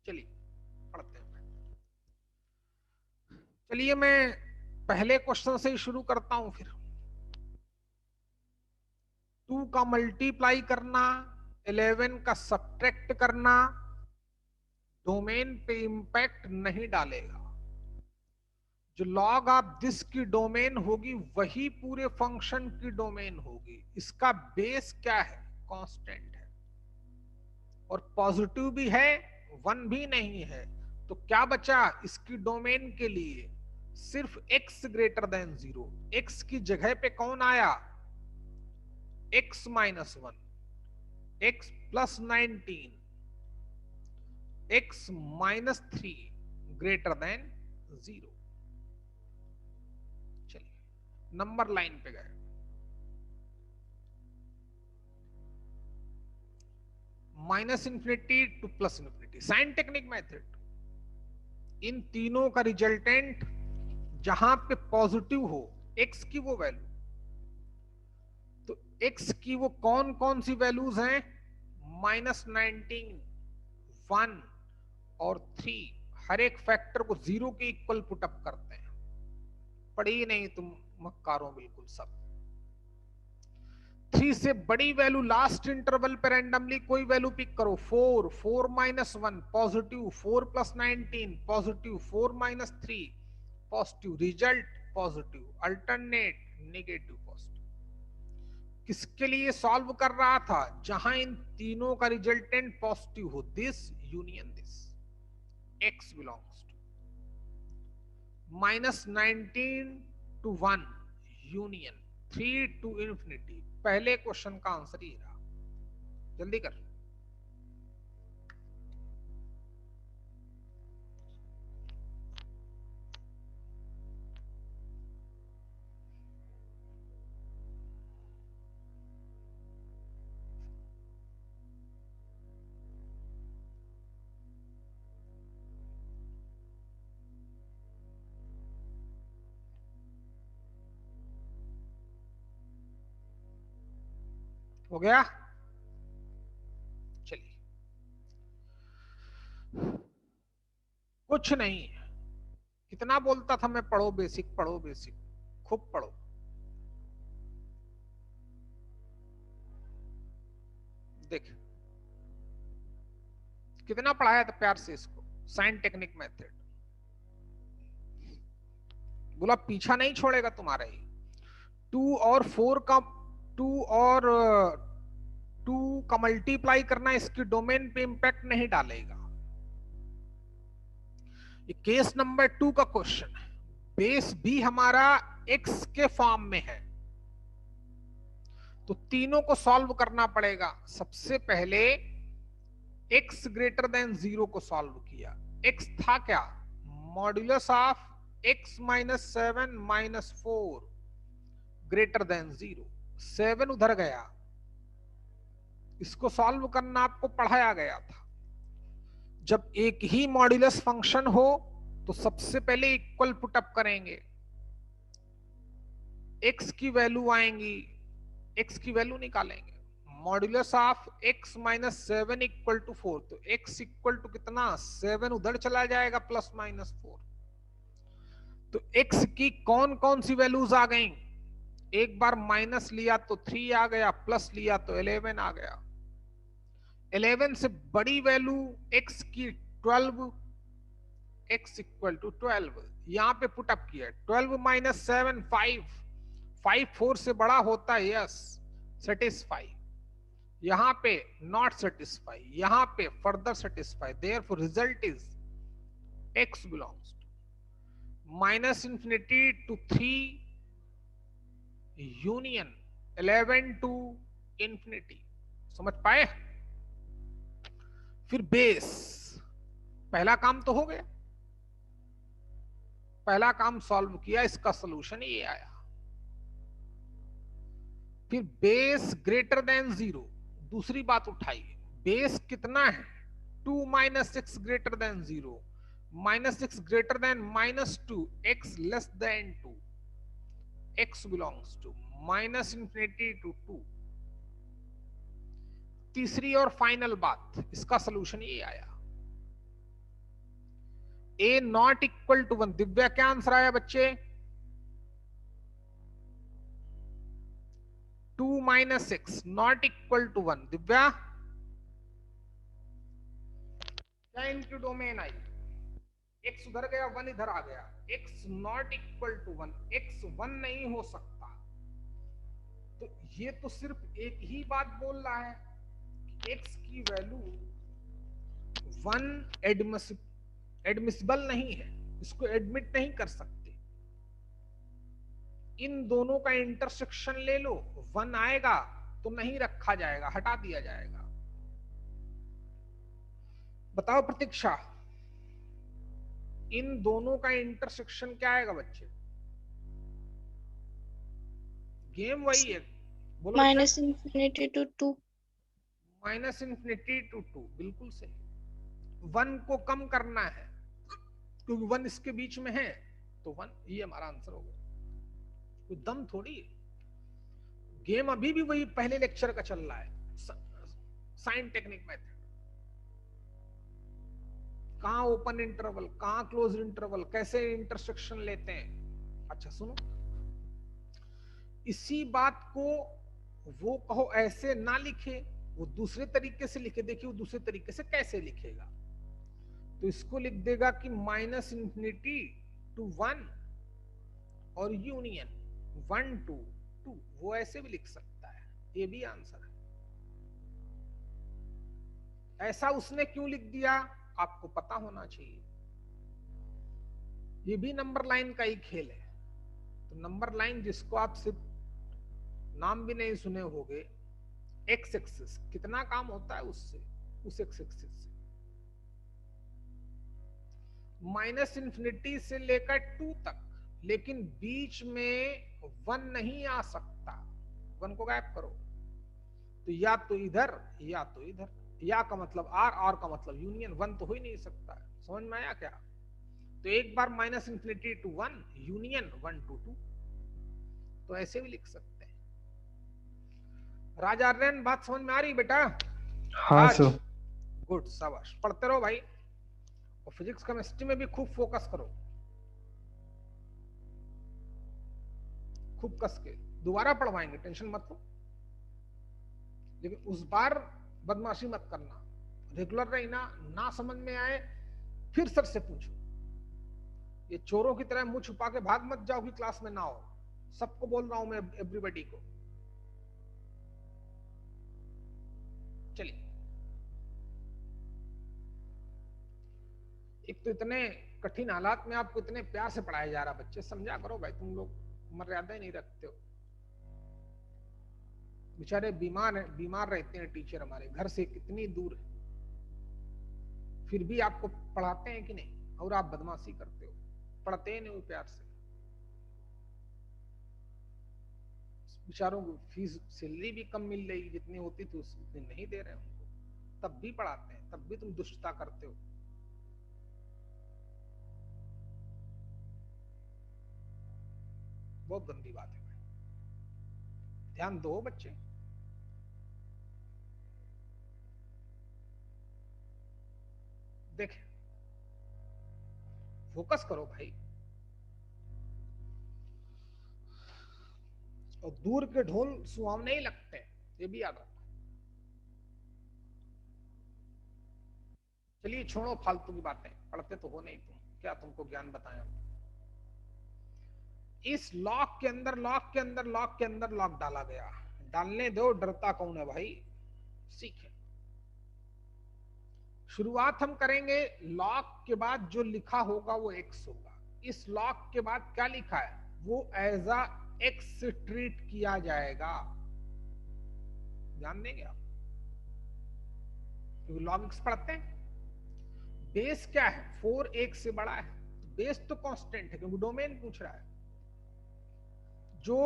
चलिए पढ़ते हैं। चलिए मैं पहले क्वेश्चन से ही शुरू करता हूं। फिर 2 का मल्टीप्लाई करना, 11 का सब्ट्रैक्ट करना, डोमेन पे इंपैक्ट नहीं डालेगा। जो लॉग ऑफ दिस की डोमेन होगी वही पूरे फंक्शन की डोमेन होगी। इसका बेस क्या है? कांस्टेंट है, और पॉजिटिव भी है, 1 भी नहीं है। तो क्या बचा इसकी डोमेन के लिए? सिर्फ x ग्रेटर देन 0। x की जगह पे कौन आया? x minus 1, x plus 19, x minus 3 greater than 0। चलिए नंबर लाइन पे गए। Minus infinity to plus infinity, sign technique method. इन तीनों का रिजल्टेंट जहां पे पॉजिटिव हो x की वो वैल्यू, तो x की वो कौन कौन सी वैल्यूज हैं? -19, 1 और 3। हर एक फैक्टर को 0 के इक्वल पुटअप करते हैं। पढ़ी नहीं तुम मक्कारों बिल्कुल सब। 3 से बड़ी वैल्यू लास्ट इंटरवल पे रैंडमली कोई वैल्यू पिक करो। 4, 4 minus 1 positive, 4 plus 19 positive, 4 minus 3 positive, result positive, alternate negative positive. किसके लिए सॉल्व कर रहा था? जहां इन तीनों का रिजल्टेंट पॉजिटिव हो। This union this, x belongs to -19 to 1 union 3 to infinity. पहले क्वेश्चन का आंसर ही रहा। जल्दी कर। हो गया? चलिए, कुछ नहीं है। कितना बोलता था मैं, पढ़ो बेसिक, पढ़ो बेसिक, खूब पढ़ो। देख कितना पढ़ाया था प्यार से इसको, साइन टेक्निक मेथड। बोला पीछा नहीं छोड़ेगा तुम्हारा ही। 2 और 4 का 2 और 2 का मल्टीप्लाई करना इसकी डोमेन पे इंपैक्ट नहीं डालेगा। ये केस नंबर 2 का क्वेश्चन है। बेस भी हमारा x के फॉर्म में है, तो तीनों को सॉल्व करना पड़ेगा। सबसे पहले x ग्रेटर देन 0 को सॉल्व किया। x था क्या, modulus of x minus 7 minus 4 greater than 0। 7 उधर गया, इसको सॉल्व करना आपको पढ़ाया गया था। जब एक ही मॉड्यूलस फंक्शन हो तो सबसे पहले इक्वल पुटअप करेंगे, x की वैल्यू आएंगी, x की वैल्यू निकालेंगे। Modulus of x minus 7 equal to 4, तो x इक्वल टू कितना, 7 उधर चला जाएगा प्लस माइनस 4। तो x की कौन कौन सी वैल्यूज आ गई, एक बार माइनस लिया तो 3 आ गया, प्लस लिया तो 11 आ गया। 11 से बड़ी वैल्यू x की 12, x इक्वल टू 12 यहां पे पुटअप किया। 12 माइनस 7 5, 5 4 से बड़ा होता है, यस सेटिस्फाई। यहां पे नॉट सेटिस्फाई, यहां पे further satisfy. Therefore result is x belongs to minus infinity to 3 union 11 to infinity. समझ पाए? फिर बेस, पहला काम तो हो गया, पहला काम सॉल्व किया, इसका सॉल्यूशन ये आया। फिर बेस ग्रेटर देन 0, दूसरी बात उठाई, बेस कितना है, 2 minus 6 greater than 0, minus 6 greater than minus 2, x less than 2, x belongs to minus infinity to 2। तीसरी और फाइनल बात, इसका सॉल्यूशन ये आया, a not equal to 1। Divya क्या आंसर आया बच्चे, 2 minus 6 not equal to 1। Divya क्या इनकी डोमेन आई, x उधर गया 1 इधर आ गया, x not equal to 1, x 1 नहीं हो सकता। तो ये तो सिर्फ एक ही बात बोल रहा है कि x की वैल्यू 1 एडमिसिबल नहीं है, इसको एडमिट नहीं कर सकते। इन दोनों का इंटरसेक्शन ले लो, 1 आएगा तो नहीं रखा जाएगा, हटा दिया जाएगा। बताओ प्रतीक्षा, इन दोनों का इंटरसेक्शन क्या आएगा बच्चे? गेम वही है, बोलो। Minus infinity to 2। Minus infinity to 2, बिल्कुल सही। 1 को कम करना है क्योंकि 1 इसके बीच में है, तो 1, ये हमारा आंसर होगा। कोई दम थोड़ी है, गेम अभी भी वही पहले लेक्चर का चल रहा है, साइन टेक्निक मेथड। कहां ओपन इंटरवल, कहां क्लोज इंटरवल, कैसे इंटरसेक्शन लेते हैं। अच्छा सुनो, इसी बात को वो कहो ऐसे ना लिखे, वो दूसरे तरीके से लिखे। देखिए वो दूसरे तरीके से कैसे लिखेगा, तो इसको लिख देगा कि माइनस इंफिनिटी टू 1 और यूनियन 1 टू 2, वो ऐसे भी लिख सकता है, ये भी आंसर है। ऐसा उसने क्यों लिख दिया, आपको पता होना चाहिए। ये भी नंबर लाइन का ही खेल है। तो नंबर लाइन जिसको आप सिर्फ नाम भी नहीं सुने होंगे, एक्स एक्सिस कितना काम होता है उससे, उस एक्स एक्सिस से माइनस इंफिनिटी से लेकर 2 तक, लेकिन बीच में 1 नहीं आ सकता। 1 को गायब करो, तो या तो इधर या तो इधर, या का मतलब आर का मतलब यूनियन। 1 तो हो ही नहीं सकता है। समझ में आया क्या? तो एक बार minus infinity to 1 union 1 to 2, तो ऐसे भी लिख सकते हैं। राजार्यन बात समझ में आ रही बेटा? हाँ सर। गुड, शाबाश, पढ़ते रहो भाई, और फिजिक्स केमिस्ट्री में भी खूब फोकस करो, खूब कस के। दोबारा पढ़वाएंगे, टेंशन मत लो, लेकिन उस बार बदमाशी मत करना, रेगुलर रहना। ना समझ में आए फिर सर से पूछो। ये चोरों की तरह मुंह छुपा के भाग मत जाओ कि क्लास में ना हो। सबको बोल रहा हूं मैं, एवरीबॉडी को। चलिए, एक तो इतने कठिन हालात में आपको इतने प्यार से पढ़ाया जा रहा, बच्चे समझा करो भाई, तुम लोग मर्यादा ही नहीं रखते हो। बेचारे बीमार रहते हैं टीचर हमारे, घर से कितनी दूर है। फिर भी आपको पढ़ाते हैं कि नहीं, और आप बदमाशी करते हो, पढ़ते ही नहीं हो प्यार से। बेचारों को फीस सैलरी भी कम मिल रही, जितनी होती थी उतनी नहीं दे रहे उनको, तब भी पढ़ाते हैं, तब भी तुम दुष्टता करते हो। बहुत गंदी बात है भाई, ध्यान दो बच्चे। देखें, फोकस करो भाई, और दूर के ढोल सुहावने ही लगते हैं, ये भी याद रखो। चलिए छोड़ो फालतू की बातें, पढ़ते तो हो नहीं तुम, क्या तुमको ज्ञान बताएं हम। इस लॉक के अंदर लॉक के अंदर लॉक के अंदर लॉक डाला गया, डालने दो, डरता कौन है भाई, सीखें। शुरुआत हम करेंगे, लॉक के बाद जो लिखा होगा वो एक्स होगा। इस लॉक के बाद क्या लिखा है वो एज अ एक्स ट्रीट किया जाएगा, ध्यान देंगे आप, क्योंकि लॉग एक्स पढ़ते हैं। बेस क्या है, 4 1 से बड़ा है, बेस तो कांस्टेंट है क्योंकि डोमेन पूछ रहा है। जो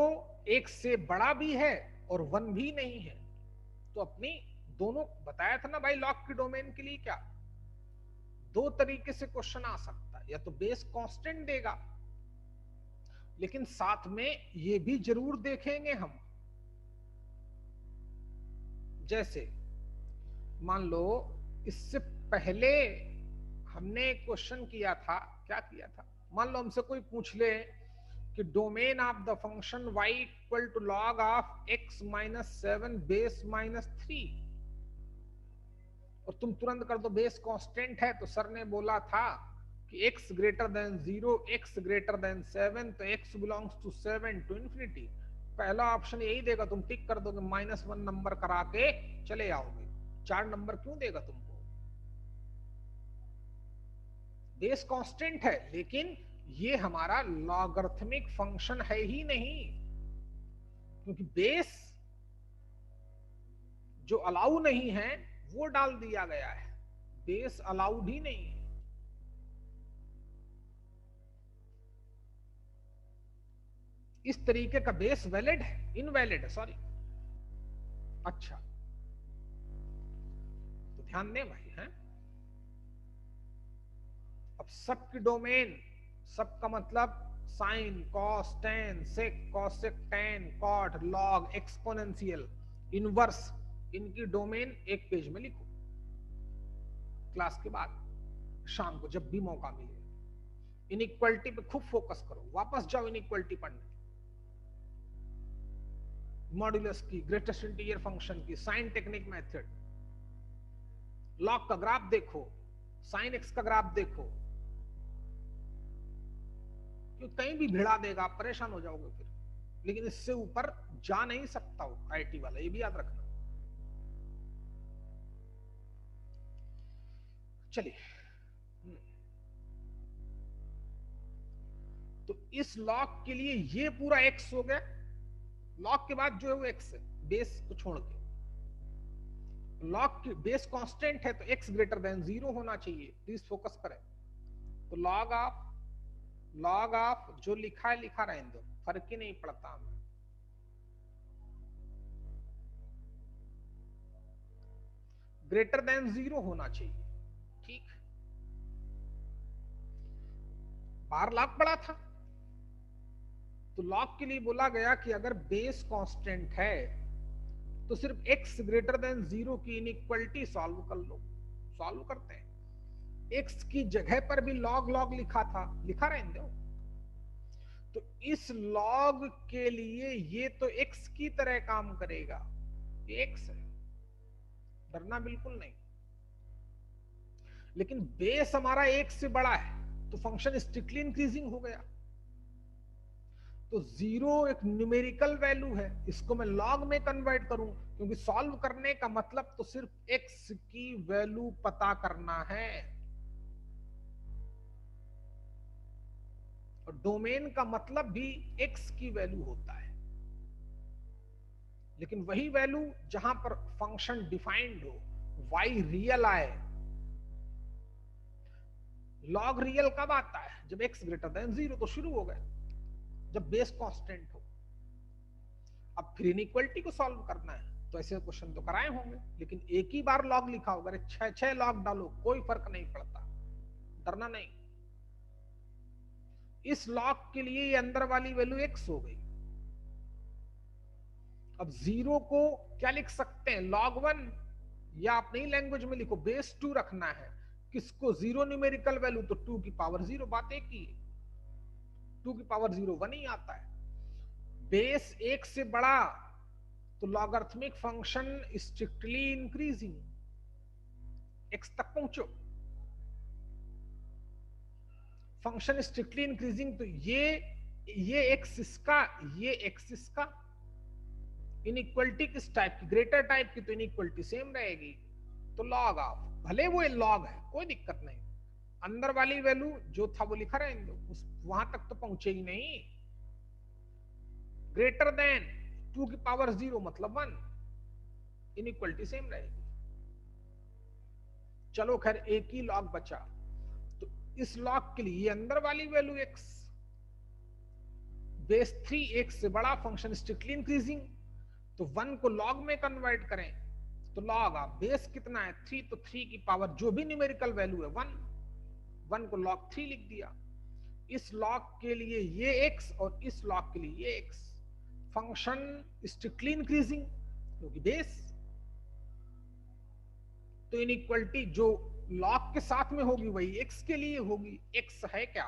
1 से बड़ा भी है और 1 भी नहीं है, तो अपनी दोनों बताया था ना भाई, लॉग की डोमेन के लिए क्या, दो तरीके से क्वेश्चन आ सकता है, या तो बेस कांस्टेंट देगा, लेकिन साथ में ये भी जरूर देखेंगे हम, जैसे मान लो इससे पहले हमने क्वेश्चन किया था, क्या किया था, मान लो हमसे कोई पूछ ले कि domain of the function y equal to log of x minus 7 base minus 3, और तुम तुरंत कर दो बेस कांस्टेंट है, तो सर ने बोला था कि x greater than 0, x greater than 7, तो x belongs to 7 to infinity. पहला ऑप्शन यही देगा, तुम टिक कर दोगे, -1 नंबर करा के चले आओगे। 4 नंबर क्यों देगा तुमको, बेस कांस्टेंट है, लेकिन ये हमारा लॉगरिथमिक फंक्शन है ही नहीं, क्योंकि बेस जो अलाउ नहीं है वो डाल दिया गया है, बेस अलाउड ही नहीं है। इस तरीके का बेस वैलिड है, इनवैलिड है, सॉरी। अच्छा, तो ध्यान दें भाई, हैं। अब सबकी डोमेन, सबका मतलब sine, cos, tan, sec, cosec, tan, cot, log, exponential, inverse, इनकी डोमेन एक पेज में लिखो, क्लास के बाद शाम को जब भी मौका मिले। इनइक्वालिटी पे खूब फोकस करो, वापस जाओ इनइक्वालिटी पढ़ने, मॉड्यूलस की, ग्रेटेस्ट इंटीजर फंक्शन की, साइन टेक्निक मेथड, लॉग का ग्राफ देखो, साइन एक्स का ग्राफ देखो, क्यों कहीं भी भिड़ा देगा, आप परेशान हो जाओगे फिर, लेकिन इससे ऊपर जा नहीं सकता हो आईटी वाला, ये भी याद रखना। चलिए, तो इस लॉग के लिए ये पूरा एक्स हो गया, लॉग के बाद जो है वो एक्स है, बेस को छोड़ के। लॉग की बेस कांस्टेंट है तो एक्स ग्रेटर देन 0 होना चाहिए, प्लीज फोकस करें। तो लॉग ऑफ जो लिखा है लिखा रहने दो, फर्क ही नहीं पड़ता हमें। ग्रेटर देन 0 होना चाहिए, ठीक। बाहर लॉग पड़ा था, तो लॉग के लिए बोला गया कि अगर बेस कांस्टेंट है तो सिर्फ x ग्रेटर देन 0 की इनइक्वालिटी सॉल्व कर लो। सॉल्व करते हैं, x की जगह पर भी लॉग लिखा था, लिखा रहने दो। तो इस लॉग के लिए ये तो x की तरह काम करेगा, ये x है, डरना बिल्कुल नहीं। लेकिन बेस हमारा 1 से बड़ा है तो फंक्शन स्ट्रिक्टली इंक्रीजिंग हो गया। तो 0 एक न्यूमेरिकल वैल्यू है, इसको मैं लॉग में कन्वर्ट करूं, क्योंकि सॉल्व करने का मतलब तो सिर्फ x की वैल्यू पता करना है, और डोमेन का मतलब भी x की वैल्यू होता है। लेकिन वही वैल्यू जहां पर फंक्शन डिफाइंड हो, y रियल आए, लॉग रियल कब आता है? जब x ग्रेटर देन 0, तो शुरू हो गए, जब बेस कांस्टेंट हो। अब फिर इनइक्वालिटी को सॉल्व करना है तो ऐसे क्वेश्चन तो कराए होंगे, लेकिन एक ही बार लॉग लिखा होगा, 6 लॉग डालो कोई फर्क नहीं पड़ता, डरना नहीं। इस लॉग के लिए ये अंदर वाली वैल्यू x हो गई। अब 0 को क्या लिख सकते हैं? log 1, या अपनी लैंग्वेज में लिखो बेस 2 रखना है। किसको? 0 न्यूमेरिकल वैल्यू, तो 2 की पावर 0, बात एक ही है। 2 की पावर 0 1 ही आता है। बेस 1 से बड़ा तो logarithmic function strictly increasing, x तक पहुंचो, फंक्शन स्ट्रिक्टली इंक्रीजिंग, तो ये x इसका, ये x इसका। इनइक्वालिटी किस टाइप की? ग्रेटर टाइप की, तो इनइक्वालिटी सेम रहेगी, तो लॉग ऑफ, भले वो लॉग है कोई दिक्कत नहीं, अंदर वाली वैल्यू जो था वो लिखा रहेंगे, उस वहां तक तो पहुंचे ही नहीं। ग्रेटर देन 2 की पावर 0 मतलब 1, इनइक्वालिटी सेम रहेगी। चलो खैर एक ही लॉग बचा, तो इस लॉग के लिए अंदर वाली वैल्यू x, बेस 3 1 से बड़ा, फंक्शन स्ट्रिक्टली इंक्रीजिंग, तो 1 को लॉग में कन्वर्ट करें तो लॉग ऑफ बेस कितना है? 3, तो 3 की पावर जो भी न्यूमेरिकल वैल्यू है 1 को लॉग 3 लिख दिया। इस लॉग के लिए ये x और इस लॉग के लिए ये x, फंक्शन स्ट्रिक्टली इंक्रीजिंग क्योंकि बेस, तो इनइक्वालिटी जो लॉग के साथ में होगी वही x के लिए होगी। x है क्या?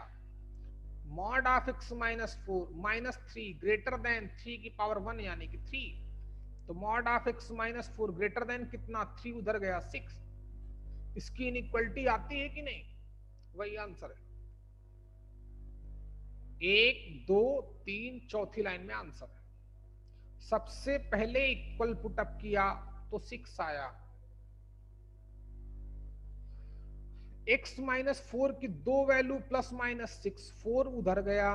Mod of x minus 4 minus 3 greater then 3 की पावर 1 यानी कि 3, तो mod of x minus 4 greater than कितना? 3 उधर गया 6। इसकी इनइक्वालिटी आती है कि नहीं? वही आंसर है, 1 2 3 चौथी लाइन में आंसर है। सबसे पहले इक्वल पुटअप किया तो 6 आया। x माइनस 4 की दो वैल्यू प्लस माइनस 6, 4 उधर गया,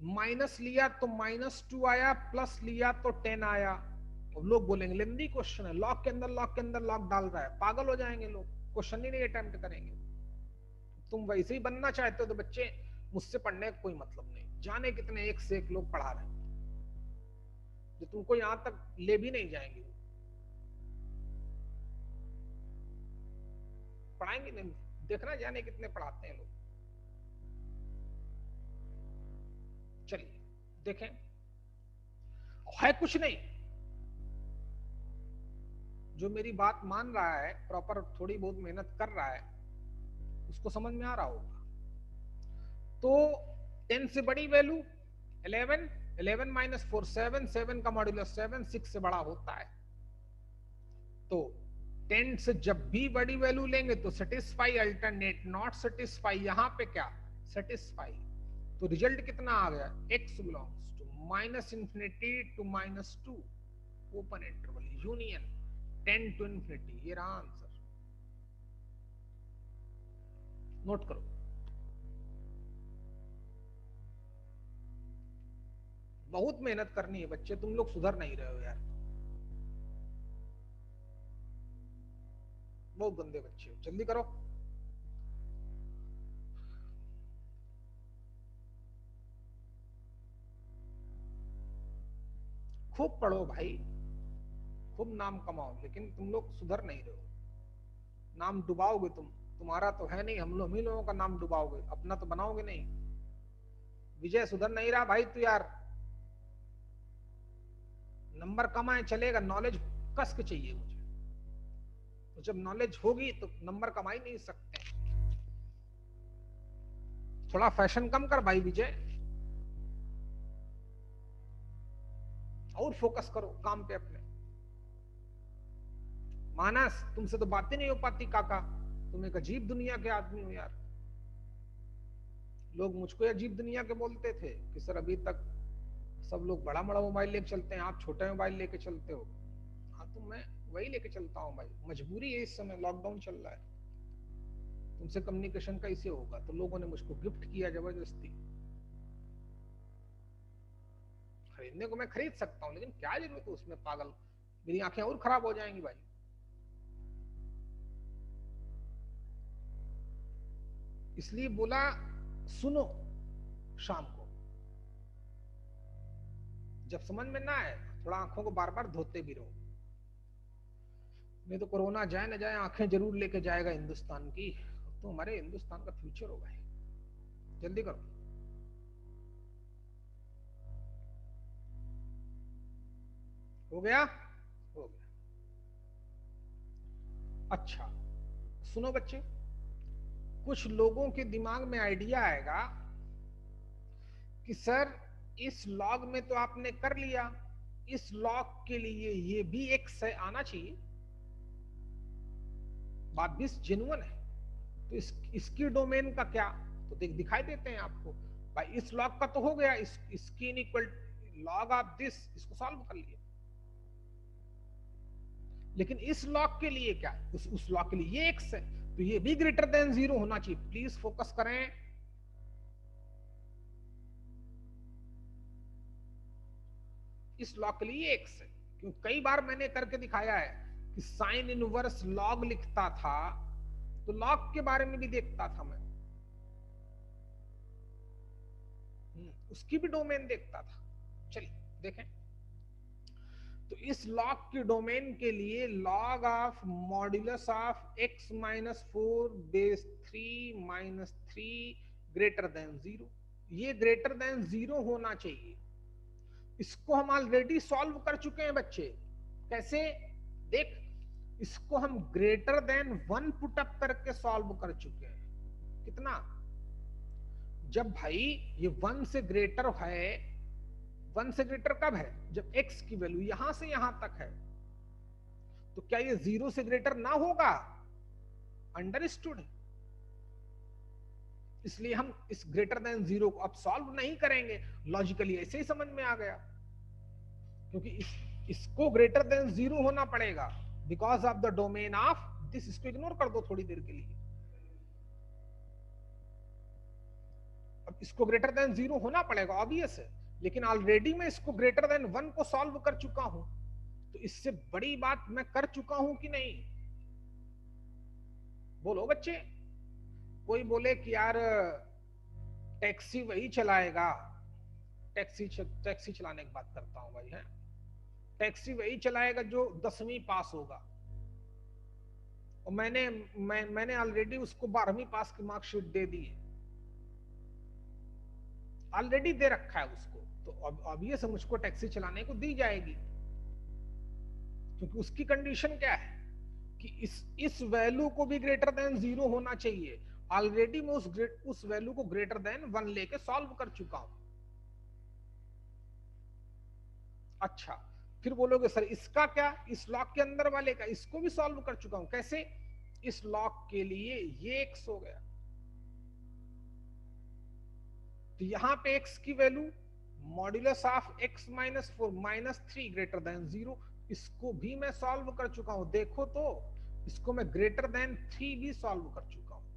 माइनस लिया तो माइनस 2 आया, प्लस लिया तो 10 आया। अब लोग बोलेंगे लेंदी क्वेश्चन है, लॉग के अंदर लॉग डाल रहा है, पागल हो जाएंगे लोग, क्वेश्चन ही नहीं अटेम्प्ट करेंगे। तुम वैसे ही बनना चाहते हो तो बच्चे मुझसे पढ़ने का कोई मतलब नहीं, जाने कितने एक से एक लोग पढ़ा रहे हैं जो तुमको यहां तक ले भी नहीं जाएंगे, पढ़ाएंगे नहीं, देखना जाने कितने पढ़ाते हैं लोग। चलिए देखें, है कुछ नहीं, जो मेरी बात मान रहा है, प्रॉपर थोड़ी बहुत मेहनत कर रहा है, उसको समझ में आ रहा होगा। तो 10 से बड़ी वैल्यू 11, 11 माइनस 4 7, 7 का मॉड्यूलस 7, 6 से बड़ा होता है। तो 10 से जब भी बड़ी वैल्यू लेंगे तो सेटिस्फाई अल्टरनेट, नॉट सेटिस्फाई, यहां पे क्या? सेटिस्फाई। तो रिजल्ट कितना आ गया? x belongs to minus infinity to minus 2, open interval, union 10 to infinity, ये रहा आंसर। नोट करो, बहुत मेहनत करनी है बच्चे, तुम लोग सुधर नहीं रहे हो यार, बहुत गंदे बच्चे हो, जल्दी करो। खूब पढ़ो भाई, खूब नाम कमाओ, लेकिन तुम लोग सुधर नहीं रहे हो, नाम डुबाओगे तुम, तुम्हारा तो है नहीं, हम ही लोगों का नाम डुबाओगे, अपना तो बनाओगे नहीं। विजय सुधर नहीं रहा भाई तू यार, नंबर कम आए चलेगा, नॉलेज कस के चाहिए मुझे, तो जब नॉलेज होगी तो नंबर कमा ही नहीं सकते। थोड़ा फैशन कम कर भाई विजय, और फोकस करो काम पे अपने। मानस, तुमसे तो बातें नहीं हो पाती काका, तुम एक अजीब दुनिया के आदमी हो यार। लोग मुझको अजीब दुनिया के बोलते थे कि सर अभी तक सब लोग बड़ा बड़ा मोबाइल लेके चलते हैं, आप छोटे मोबाइल लेके चलते हो। हाँ तो मैं वही लेके चलता हूँ भाई, मजबूरी है, इस समय लॉकडाउन चल रहा है, तुमसे कम्युनिकेशन कैसे होगा, तो लोगों ने मुझको गिफ्ट किया जबरदस्ती। खरीदने को मैं खरीद सकता हूँ, लेकिन क्या जरूरत है उसमें पागल, मेरी आंखें और खराब हो जाएंगी भाई। इसलिए बोला सुनो शाम को, जब समझ में ना आए थोड़ा आंखों को बार बार धोते भी रहो, नहीं तो कोरोना जाए ना जाए आंखें जरूर लेके जाएगा हिंदुस्तान की, तो हमारे हिंदुस्तान का फ्यूचर होगा। जल्दी करो। हो गया? हो गया। अच्छा सुनो बच्चे, कुछ लोगों के दिमाग में आइडिया आएगा कि सर इस लॉग में तो आपने कर लिया, इस लॉग के लिए ये भी x है आना चाहिए, बात भी जेन्युइन है, तो इसकी डोमेन का क्या, तो दिखाई देते हैं आपको भाई, इस लॉग का तो हो गया, इसकी इनइक्वल लॉग ऑफ दिस, इसको सॉल्व कर लिया, लेकिन इस लॉग के लिए क्या, उस लॉग के लिए ये x है, तो ये भी ग्रेटर देन 0 होना चाहिए। प्लीज फोकस करें। इस लॉग के लिए x है, क्योंकि कई बार मैंने करके दिखाया है कि साइन इनवर्स लॉग लिखता था तो लॉग के बारे में भी देखता था मैं, उसकी भी डोमेन देखता था। चलिए देखें, तो इस लॉग की डोमेन के लिए log of modulus of x minus 4 base 3 minus 3 greater than 0, ये ग्रेटर देन 0 होना चाहिए। इसको हम ऑलरेडी सॉल्व कर चुके हैं बच्चे। कैसे? देख, इसको हम ग्रेटर देन 1 पुट अप करके सॉल्व कर चुके हैं। कितना? जब भाई ये 1 से ग्रेटर है, 1 से ग्रेटर कब है? जब x की वैल्यू यहां से यहां तक है, तो क्या ये 0 से ग्रेटर ना होगा? अंडरस्टूड? इसलिए हम इस ग्रेटर देन 0 को अब सॉल्व नहीं करेंगे, लॉजिकली ऐसे ही समझ में आ गया, क्योंकि इसको ग्रेटर देन 0 होना पड़ेगा because of the domain of this. इसको इग्नोर कर दो थोड़ी देर के लिए। अब इसको ग्रेटर देन 0 होना पड़ेगा, ऑब्वियस है, लेकिन ऑलरेडी मैं इसको ग्रेटर देन 1 को सॉल्व कर चुका हूं, तो इससे बड़ी बात मैं कर चुका हूं कि नहीं? बोलो बच्चे। कोई बोले कि यार टैक्सी वही चलाएगा, टैक्सी चलाने की बात करता हूं भाई, है टैक्सी वही चलाएगा जो 10वीं पास होगा, और मैंने ऑलरेडी उसको 12वीं पास की मार्कशीट दे दी है, ऑलरेडी दे रखा है उसको, तो ऑब्वियस है मुझको टैक्सी चलाने को दी जाएगी, क्योंकि उसकी कंडीशन क्या है कि इस वैल्यू को भी ग्रेटर देन 0 होना चाहिए। ऑलरेडी मैं उस वैल्यू को ग्रेटर देन 1 लेके सॉल्व कर चुका हूं। अच्छा, फिर बोलोगे सर इसका क्या? इस लॉग के अंदर वाले का, इसको भी सॉल्व कर चुका हूं। कैसे? इस लॉग के लिए ये x हो गया, तो यहां पे x की value modulus of x minus 4 minus 3 greater than 0, इसको भी मैं सॉल्व कर चुका हूं। देखो तो इसको मैं ग्रेटर देन 3 भी सॉल्व कर चुका हूं।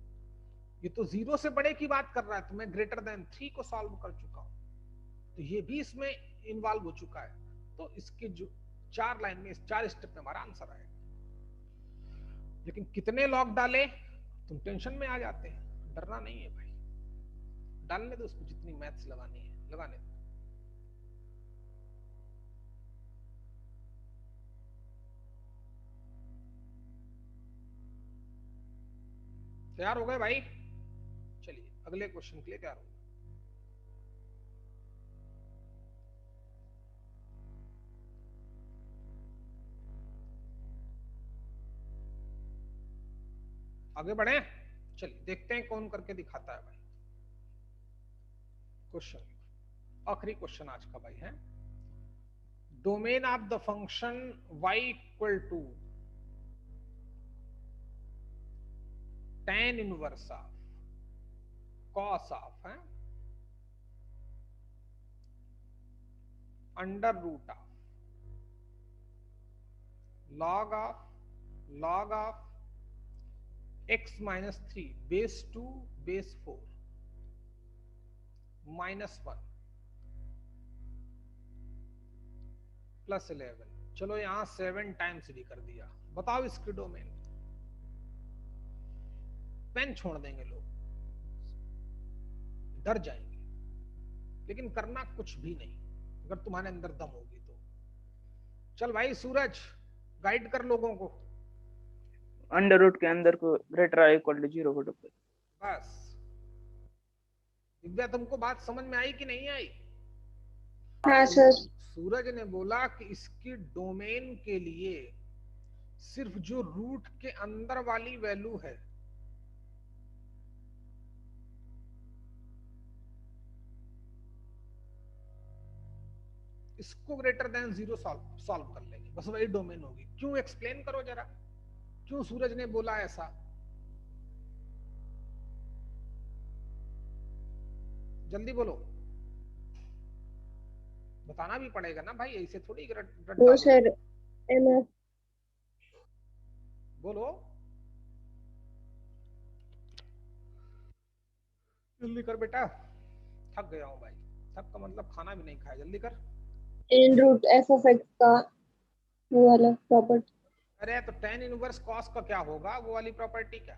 ये तो 0 से बड़े की बात कर रहा है, तो मैं ग्रेटर देन 3 को सॉल्व कर चुका हूं, तो ये भी इसमें इन्वॉल्व हो चुका है। तो इसके जो 4 लाइन में, 4 स्टेप में हमारा आंसर आएगा। लेकिन कितने लॉग डाले, तुम टेंशन में आ जाते हैं। डरना नहीं है भाई, डालने दो उसको, जितनी मैथ्स लगानी है लगाने दो। तैयार हो गए भाई? चलिए अगले क्वेश्चन के लिए तैयार हो गए। आगे बढ़े, चलिए देखते हैं कौन करके दिखाता है भाई। क्वेश्चन, आखिरी क्वेश्चन आज का भाई है, domain of the function y equal to tan inverse of cos of है under root of log of x minus 3 base 2 base 4 minus 1 plus 11। चलो यहां 7 टाइम्स भी कर दिया। बताओ इसकी डोमेन। पेन छोड़ देंगे लोग, डर जाएंगे, लेकिन करना कुछ भी नहीं अगर तुम्हारे अंदर दम होगी तो। चल भाई सूरज गाइड कर लोगों को। अंडर रूट के अंदर को ग्रेटर आर इक्वल टू 0 को डबल। बस दिव्या तुमको बात समझ में आई कि नहीं आई? हाँ सर। सूरज ने बोला कि इसकी डोमेन के लिए सिर्फ जो रूट के अंदर वाली वैल्यू है इसको ग्रेटर देन 0 सॉल्व कर लेंगे, बस वही डोमेन होगी। क्यों, एक्सप्लेन करो जरा, क्यों सूरज ने बोला ऐसा? जल्दी बोलो, बताना भी पड़ेगा ना भाई, ऐसे थोड़ी वो सर एमएफ बोलो, जल्दी कर बेटा, थक गया हूं भाई। थक का मतलब खाना भी नहीं खाया, जल्दी कर। इन रूट एफ ऑफ एक्स का वो वाला प्रॉपर्टी। अरे तो tan इनवर्स cos का क्या होगा, वो वाली प्रॉपर्टी क्या?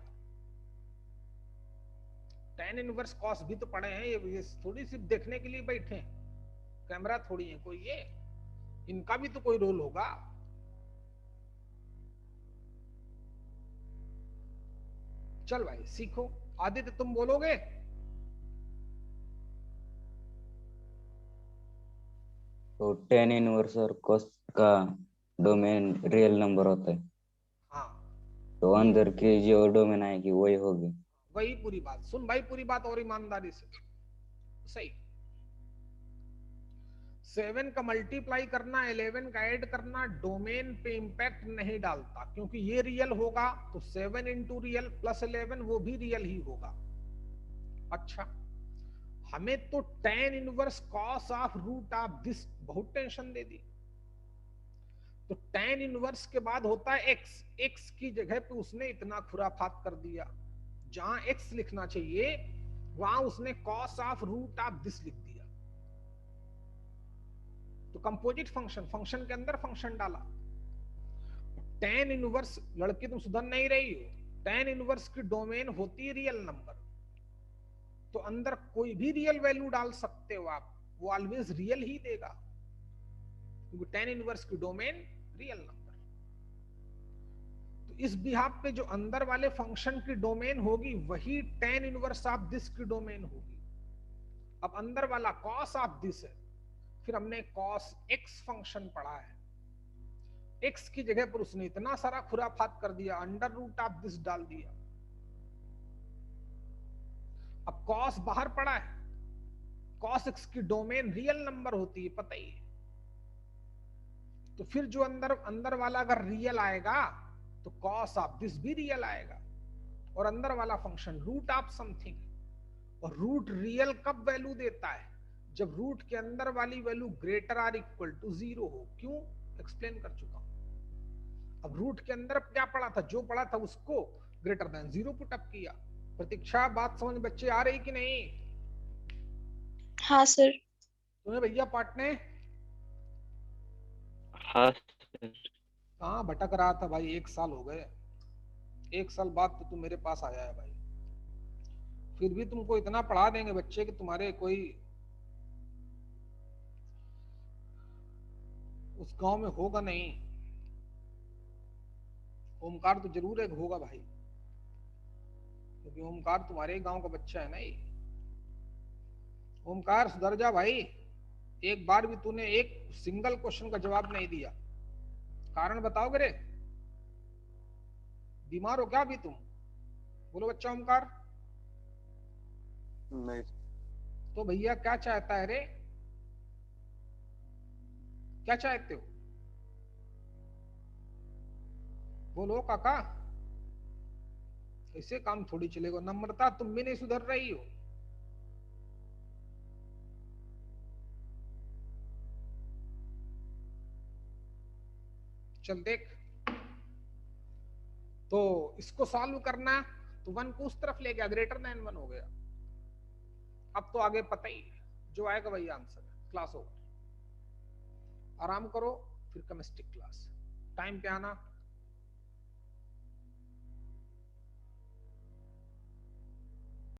tan इनवर्स cos भी तो पढ़े हैं, ये थोड़ी सिर्फ देखने के लिए बैठे हैं, कैमरा थोड़ी है कोई, ये इनका भी तो कोई रोल होगा। चल भाई सीखो। आदित्य तुम बोलोगे? तो tan इनवर्स और cos का डोमेन रियल नंबर होता है, हाँ तो अंदर की जो डोमेन आएगी वही होगी। वही पूरी बात सुन भाई, पूरी बात और ईमानदारी से सही। 7 का मल्टीप्लाई करना, 11 का ऐड करना डोमेन पे इंपैक्ट नहीं डालता, क्योंकि ये रियल होगा तो 7 इंटू रियल प्लस 11 वो भी रियल ही होगा। अच्छा, हमें तो tan inverse cos of root of this बहुत टेंशन दे दी। तो tan इनवर्स के बाद होता है x, x की जगह पे उसने इतना खुराफात कर दिया, जहां x लिखना चाहिए वहां उसने cos of root of this लिख दिया। तो कंपोजिट फंक्शन, फंक्शन के अंदर फंक्शन डाला। tan इनवर्स, लड़की तुम सुधर नहीं रही हो, tan इनवर्स की डोमेन होती है रियल नंबर, तो अंदर कोई भी रियल वैल्यू डाल सकते हो आप, वो ऑलवेज रियल ही देगा, क्योंकि tan इनवर्स की डोमेन रियल नंबर। तो इस बिहाफ पे जो अंदर वाले फंक्शन की डोमेन होगी वही tan इनवर्स ऑफ दिस की डोमेन होगी। अब अंदर वाला cos ऑफ दिस है, फिर हमने cos x फंक्शन पढ़ा है, x की जगह पर उसने इतना सारा खुराफात कर दिया, अंडर रूट ऑफ दिस डाल दिया। अब cos बाहर पड़ा है, cos x की डोमेन रियल नंबर होती है, पता ही है। तो फिर जो अंदर वाला अगर रियल आएगा तो cos ऑफ दिस भी रियल आएगा, और अंदर वाला फंक्शन रूट ऑफ समथिंग, और रूट रियल कब वैल्यू देता है, जब रूट के अंदर वाली value greater or equal to 0 हो। क्यों, एक्सप्लेन कर चुका हूं। अब रूट के अंदर क्या पड़ा था, जो पड़ा था उसको ग्रेटर देन 0 पुट अप किया। प्रतीक्षा बात समझ बच्चे आ रही कि नहीं? हाँ सर। तुम्हें भैया पाटने हाँ सर। कहाँ भटक रहा था भाई, 1 साल हो गए, 1 साल बाद तो तुम मेरे पास आया है भाई, फिर भी तुमको इतना पढ़ा देंगे बच्चे कि तुम्हारे कोई उस गांव में होगा नहीं। ओमकार तो जरूर एक होगा भाई, क्योंकि ओमकार तुम्हारे गांव का बच्चा है ना ये। ओमकार सुधर जा भाई, एक बार भी तूने एक सिंगल क्वेश्चन का जवाब नहीं दिया, कारण बताओगे रे? बीमार हो क्या अभी तुम? बोलो बच्चा ओमकार। नहीं। तो भैया क्या चाहता है रे, क्या चाहते हो? बोलो काका, ऐसे काम थोड़ी चलेगा। नम्रता तुम भी नहीं सुधर रही हो। चल देख, तो इसको सॉल्व करना, तो 1 को उस तरफ ले गया, ग्रेटर देन 1 हो गया। अब तो आगे पता ही है, जो आएगा वही आंसर है। क्लास ओवर, आराम करो, फिर केमिस्ट्री क्लास टाइम पे आना।